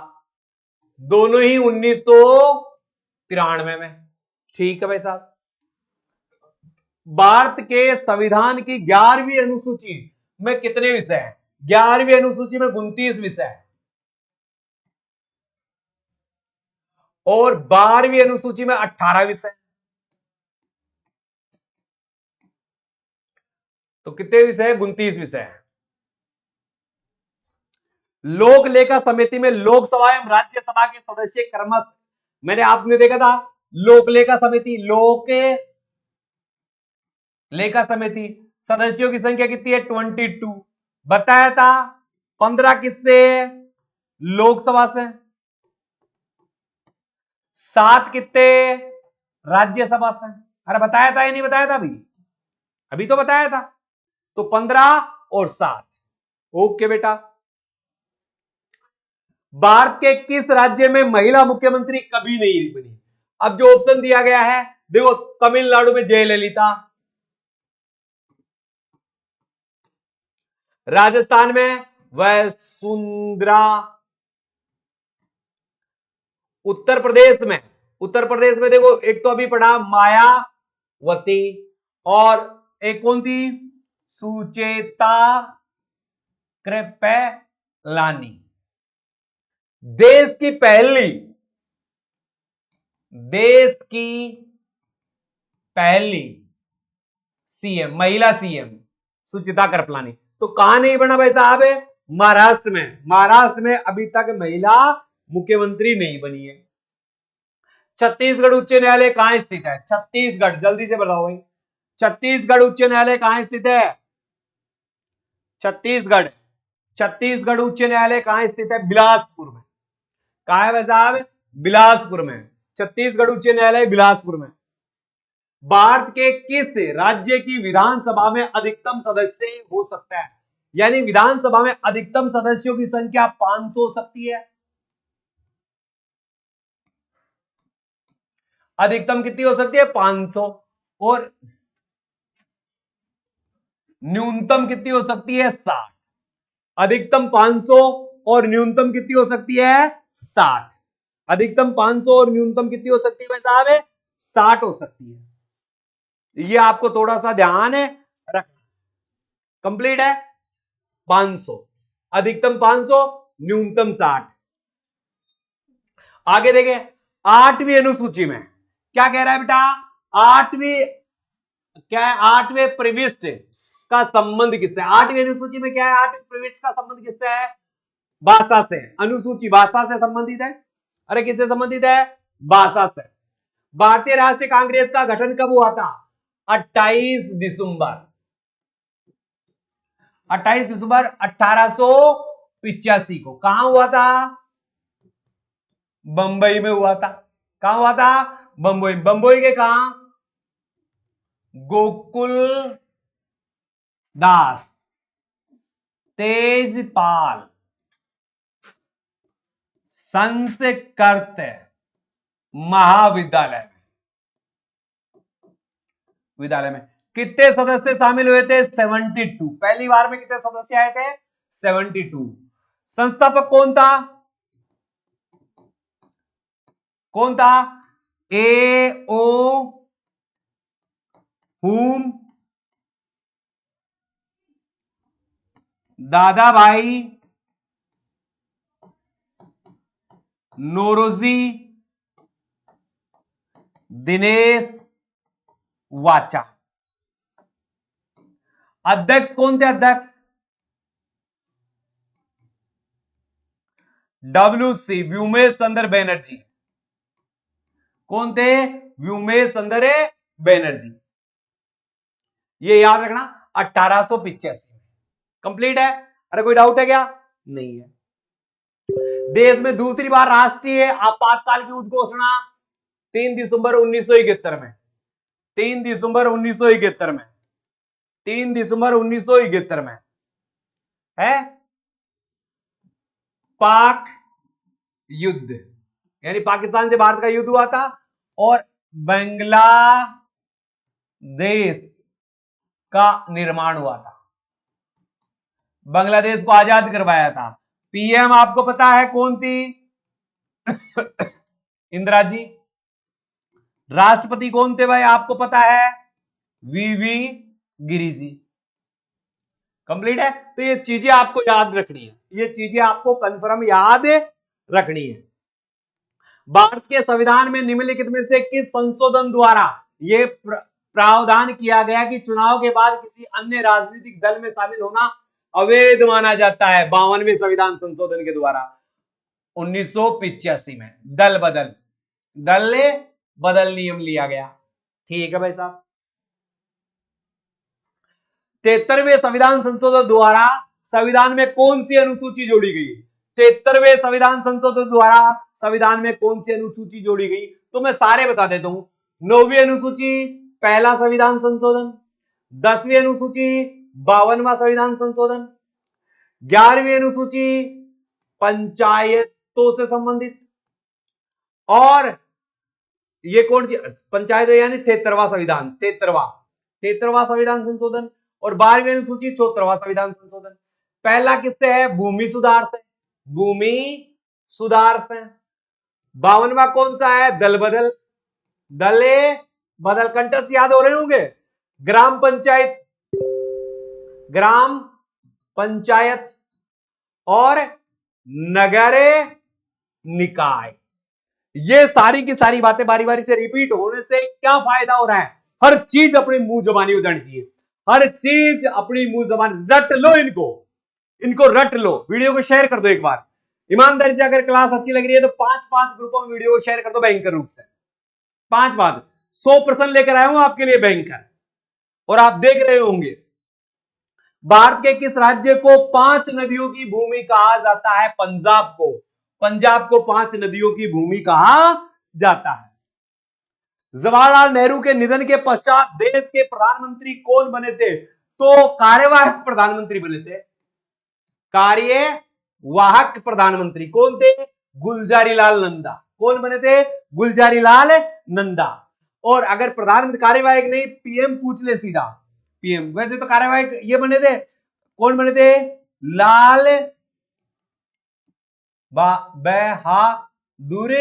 दोनों ही 1993 में। ठीक है भाई साहब। भारत के संविधान की 11वीं अनुसूची में कितने विषय हैं? 11वीं अनुसूची में 29 विषय है, और 12वीं अनुसूची में 18 विषय। तो कितने विषय है? 29 विषय है। लोक लेखा समिति में लोकसभा एवं राज्यसभा के सदस्य क्रमशः, मैंने आपने देखा था लोक लेखा समिति, लोक लेखा समिति सदस्यों की संख्या कितनी है? 22 बताया था। 15 किससे? लोकसभा से। 7 कितने? राज्यसभा से। अरे बताया था या नहीं बताया था? अभी तो बताया था। तो 15 और 7। ओके बेटा। भारत के किस राज्य में महिला मुख्यमंत्री कभी नहीं बनी? अब जो ऑप्शन दिया गया है देखो, तमिलनाडु में जयललिता, राजस्थान में वसुंधरा, उत्तर प्रदेश में देखो, एक तो अभी पढ़ा मायावती, और एक कौन थी? सुचेता कृपलानी। देश की पहली सीएम, महिला सीएम सुचिता कृपलानी। तो कहां नहीं बना भाई साहब? महाराष्ट्र में। महाराष्ट्र में अभी तक महिला मुख्यमंत्री नहीं बनी है। छत्तीसगढ़ उच्च न्यायालय कहां स्थित है? छत्तीसगढ़, जल्दी से बताओ भाई, छत्तीसगढ़ उच्च न्यायालय कहां स्थित है? छत्तीसगढ़, छत्तीसगढ़ उच्च न्यायालय कहां स्थित है? बिलासपुर में। कहां है भाई साहब? बिलासपुर में। छत्तीसगढ़ उच्च न्यायालय बिलासपुर में। भारत के किस राज्य की विधानसभा में अधिकतम सदस्य हो सकता है? यानी विधानसभा में अधिकतम सदस्यों की संख्या 500 हो सकती है। अधिकतम कितनी हो सकती है? 500। और न्यूनतम कितनी हो सकती है? 60। अधिकतम 500 और न्यूनतम कितनी हो सकती है? 60। अधिकतम 500 और न्यूनतम कितनी हो सकती है भाई साहब? 60 हो सकती है। ये आपको थोड़ा सा ध्यान है रखना। कंप्लीट है? 500, अधिकतम 500, न्यूनतम 60। आगे देखें, 8वीं अनुसूची में क्या कह रहा है बेटा? 8वीं क्या है? 8वें प्रविष्ट का संबंध किससे? 8वीं अनुसूची में क्या है? 8वें प्रविष्ट का संबंध किससे है? भाषा से। अनुसूची भाषा से संबंधित है। अरे किससे संबंधित है? भाषा से। भारतीय राष्ट्रीय कांग्रेस का गठन कब हुआ था? 28 दिसंबर 1885 को। कहां हुआ था? बंबई में हुआ था। कहां हुआ था? बंबई। बंबई के कहां? गोकुल दास तेजपाल संस्कृत महाविद्यालय में कितने सदस्य शामिल हुए थे? 72। पहली बार में कितने सदस्य आए थे? 72। संस्थापक कौन था? कौन था? ए ओ हुम दादा भाई नोरोजी दिनेश वाचा। अध्यक्ष कौन थे? अध्यक्ष WC व्योमेश चंद्र बैनर्जी। कौन थे? व्योमेश चंद्र बैनर्जी। ये याद रखना 1885 में। कंप्लीट है? अरे कोई डाउट है क्या? नहीं है। देश में दूसरी बार राष्ट्रीय आपातकाल की उद्घोषणा 3 दिसंबर 1971 में। 3 दिसंबर 1971 में। 3 दिसंबर 1971 में है। पाक युद्ध, यानी पाकिस्तान से भारत का युद्ध हुआ था और बांग्लादेश का निर्माण हुआ था। बांग्लादेश को आजाद करवाया था। पीएम आपको पता है कौन थी? इंदिरा जी। राष्ट्रपति कौन थे भाई? आपको पता है? वीवी गिरी जी। कंप्लीट है? तो ये चीजें आपको याद रखनी है। ये चीजें आपको कंफर्म याद रखनी है। भारत के संविधान में निम्नलिखित में से किस संशोधन द्वारा यह प्रावधान किया गया कि चुनाव के बाद किसी अन्य राजनीतिक दल में शामिल होना अवैध माना जाता है? 52वें संविधान संशोधन के द्वारा 1985 में दल बदल नियम लिया गया। ठीक है भाई साहब। 73वें संविधान संशोधन द्वारा संविधान में कौन सी अनुसूची जोड़ी गई? 73वें संविधान संशोधन द्वारा संविधान में कौन सी अनुसूची जोड़ी गई? तो मैं सारे बता देता हूं। 9वीं अनुसूची पहला संविधान संशोधन, 10वीं अनुसूची 52वां संविधान संशोधन, 11वीं अनुसूची पंचायतों से संबंधित, और ये कौन सी पंचायत यानी 73वां संविधान, 73वां संविधान संशोधन, और 12वीं अनुसूची 74वां संविधान संशोधन। पहला किससे है? भूमि सुधार से। भूमि सुधार से। 52वां कौन सा है? दल बदल कंटक याद हो रहे होंगे। ग्राम पंचायत और नगरे निकाय। ये सारी की सारी बातें बारी बारी से रिपीट होने से क्या फायदा हो रहा है? हर चीज अपनी मुंह जबानी उजड़ की, हर चीज अपनी मुंह जबानी, रट लो इनको रट लो। वीडियो को शेयर कर दो एक बार, ईमानदारी से अगर क्लास अच्छी लग रही है तो 5-5 ग्रुपों में वीडियो को शेयर कर दो भयंकर रूप से, 5-5, 100% लेकर आया हूं आपके लिए भयंकर। और आप देख रहे होंगे भारत के किस राज्य को 5 नदियों की भूमि कहा जाता है? पंजाब को। पंजाब को 5 नदियों की भूमि कहा जाता है। जवाहरलाल नेहरू के निधन के पश्चात देश के प्रधानमंत्री कौन बने थे? तो कार्यवाहक प्रधानमंत्री बने थे। कार्यवाहक प्रधानमंत्री कौन थे? गुलजारी लाल नंदा। कौन बने थे? गुलजारी लाल नंदा। और अगर प्रधानमंत्री कार्यवाहक नहीं, पीएम पूछ ले सीधा, पीएम। वैसे तो कार्यवाहक ये बने थे, कौन बने थे? लाल बहादुर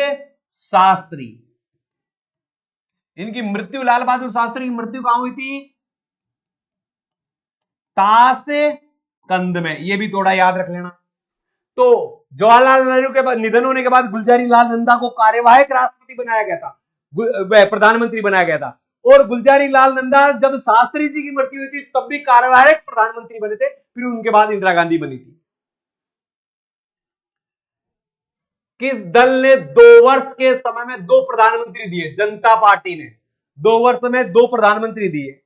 शास्त्री। इनकी मृत्यु, लाल बहादुर शास्त्री की मृत्यु कहां हुई थी? ताशकंद में। ये भी थोड़ा याद रख लेना। तो जवाहरलाल नेहरू के निधन होने के बाद गुलजारी लाल नंदा को कार्यवाहक राष्ट्रपति बनाया गया था, प्रधानमंत्री बनाया गया था। और गुलजारी लाल नंदा जब शास्त्री जी की मृत्यु हुई थी तब भी कार्यवाहक प्रधानमंत्री बने थे। फिर उनके बाद इंदिरा गांधी बनी थी। किस दल ने 2 वर्ष के समय में 2 प्रधानमंत्री दिए? जनता पार्टी ने 2 वर्ष में 2 प्रधानमंत्री दिए।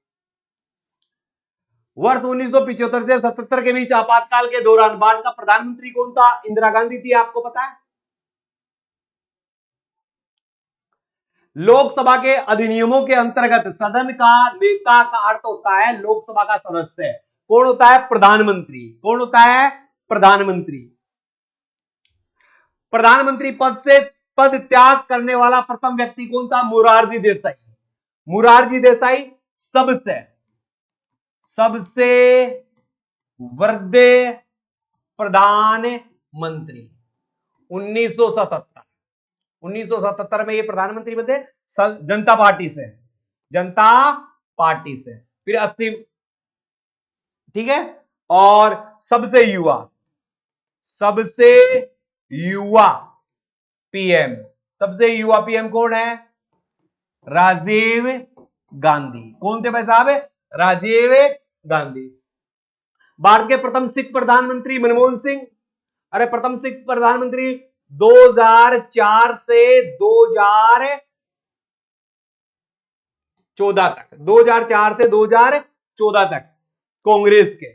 वर्ष 1975 से 77 के बीच आपातकाल के दौरान भारत का प्रधानमंत्री कौन था? इंदिरा गांधी थी। आपको पता है? लोकसभा के अधिनियमों के अंतर्गत सदन का नेता का अर्थ होता है लोकसभा का सदस्य। कौन होता है? प्रधानमंत्री। कौन होता है? प्रधानमंत्री। प्रधानमंत्री पद त्याग करने वाला प्रथम व्यक्ति कौन था? मोरारजी देसाई। मोरारजी देसाई सबसे वृद्ध प्रधानमंत्री। 1977 में ये प्रधानमंत्री बने जनता पार्टी से। फिर 80, ठीक है। और सबसे युवा पीएम कौन है? राजीव गांधी। कौन थे भाई साहब? राजीव गांधी। भारत के प्रथम सिख प्रधानमंत्री मनमोहन सिंह। अरे प्रथम सिख प्रधानमंत्री 2004 से 2014 तक कांग्रेस के।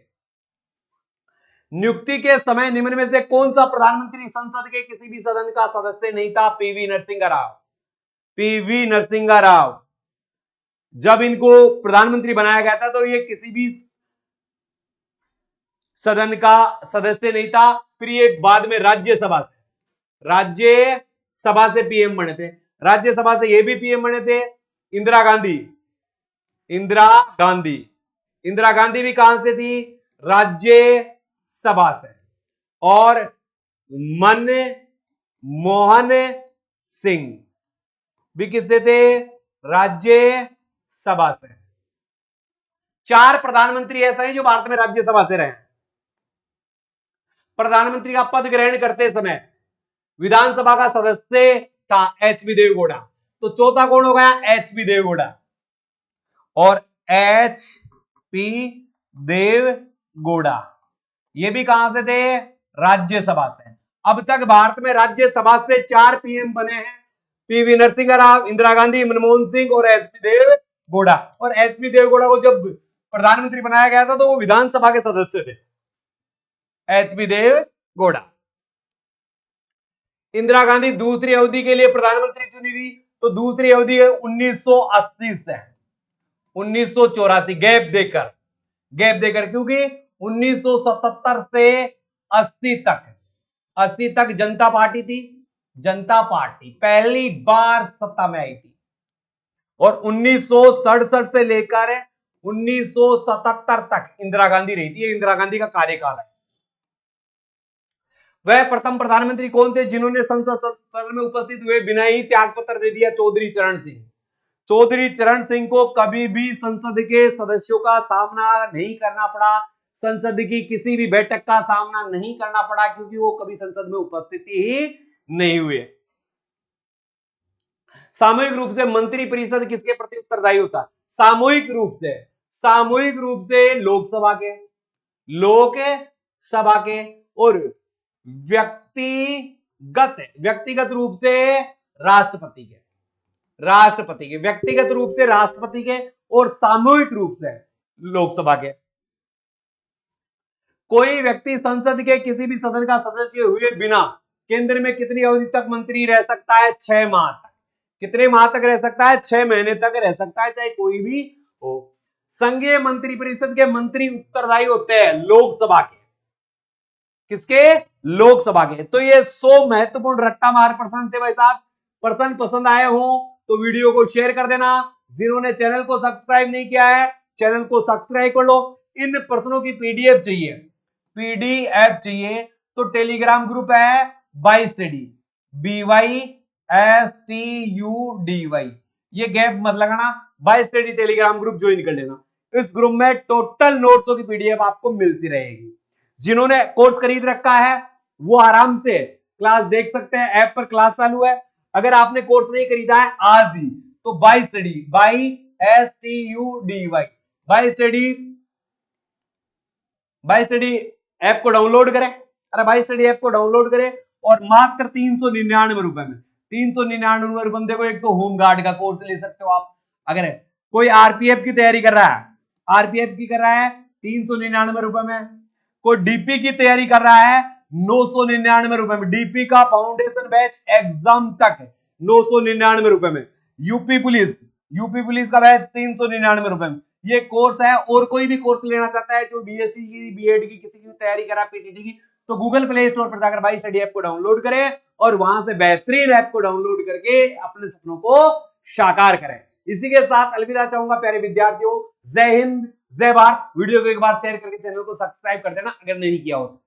नियुक्ति के समय निम्न में से कौन सा प्रधानमंत्री संसद के किसी भी सदन का सदस्य नहीं था? पीवी नरसिंह राव। जब इनको प्रधानमंत्री बनाया गया था तो ये किसी भी सदन का सदस्य नहीं था। फिर ये बाद में राज्यसभा से पीएम बने थे। राज्यसभा से ये भी पीएम बने थे। इंदिरा गांधी भी कहां से थी? राज्यसभा से। और मनमोहन सिंह भी किससे थे? राज्यसभा से। 4 प्रधानमंत्री ऐसा है जो भारत में राज्यसभा से रहे। प्रधानमंत्री का पद ग्रहण करते समय विधानसभा का सदस्य था एचपी देवगौड़ा। तो चौथा कौन हो गया? एचपी देवगौड़ा। और एचपी देवगौड़ा ये भी कहां से थे? राज्यसभा से। अब तक भारत में राज्यसभा से 4 पीएम बने हैं, पीवी नरसिंह राव, इंदिरा गांधी, मनमोहन सिंह और एचपी देवगौड़ा। और एचपी देवगौड़ा को जब प्रधानमंत्री बनाया गया था तो वो विधानसभा के सदस्य थे, एचपी देवगौड़ा। इंदिरा गांधी दूसरी अवधि के लिए प्रधानमंत्री चुनी गई तो दूसरी अवधि है 1980 से 1984, गैप देकर, क्योंकि 1977 से 80 तक जनता पार्टी थी। जनता पार्टी पहली बार सत्ता में आई थी। और 1967 से लेकर 1977 तक इंदिरा गांधी रही थी। ये इंदिरा गांधी का कार्यकाल है। वह प्रथम प्रधानमंत्री कौन थे जिन्होंने संसद सत्र में उपस्थित हुए बिना ही त्यागपत्र दे दिया? चौधरी चरण सिंह को कभी भी संसद के सदस्यों का सामना नहीं करना पड़ा, संसद की किसी भी बैठक का सामना नहीं करना पड़ा, क्योंकि वो कभी संसद में उपस्थित ही नहीं हुए। सामूहिक रूप से मंत्री परिषद किसके प्रति उत्तरदायी होता है? सामूहिक रूप से लोकसभा के, लोकसभा के, और व्यक्तिगत रूप से राष्ट्रपति के, व्यक्तिगत रूप से राष्ट्रपति के, और सामूहिक रूप से लोकसभा के। कोई व्यक्ति संसद के किसी भी सदन का सदस्य हुए बिना केंद्र में कितनी अवधि तक मंत्री रह सकता है? 6 माह तक। कितने माह तक रह सकता है? 6 महीने तक रह सकता है, चाहे कोई भी हो। संघीय मंत्रिपरिषद के मंत्री उत्तरदायी होते हैं लोकसभा के। किसके? लोकसभा के। तो ये 100 महत्वपूर्ण रट्टा मार प्रश्न थे भाई साहब। प्रश्न पसंद आए हो तो वीडियो को शेयर कर देना। जिन्होंने चैनल को सब्सक्राइब नहीं किया है, चैनल को सब्सक्राइब कर लो। इन प्रश्नों की पीडीएफ चाहिए तो टेलीग्राम ग्रुप है बाई स्टडी, BYSTUDY। ये गैप मत लगाना, by study Telegram group join कर लेना। इस ग्रुप में टोटल नोट्सों की पीडीएफ आपको मिलती रहेगी। जिन्होंने कोर्स खरीद रखा है वो आराम से क्लास देख सकते हैं, ऐप पर क्लास चालू है। अगर आपने कोर्स नहीं खरीदा है आज ही, तो by study, BYSTUDY, by study app को डाउनलोड करें। अरे बाई स्टडी ऐप को डाउनलोड करें और मात्र 399 रुपए में, 399 रुपए में देखो, एक तो होम गार्ड का कोर्स ले सकते हो आप। अगर कोई आरपीएफ की तैयारी कर रहा है, 399 रुपए में। कोई डीपी की तैयारी कर रहा है 999 रुपए में। डीपी का फाउंडेशन बैच एग्जाम तक 999 रुपए में। यूपी पुलिस का बैच 399 रुपए में। ये कोर्स है। और कोई भी कोर्स लेना चाहता है जो बीएससी की, बीएड की, किसी की तैयारी कर रहा है, पीटीटी की, तो गूगल प्ले स्टोर पर जाकर बाई स्टडी ऐप को डाउनलोड करें और वहां से बेहतरीन ऐप को डाउनलोड करके अपने सपनों को साकार करें। इसी के साथ अलविदा चाहूंगा प्यारे विद्यार्थियों। जय हिंद, जय भारत। वीडियो को एक बार शेयर करके चैनल को सब्सक्राइब कर देना अगर नहीं किया हो तो।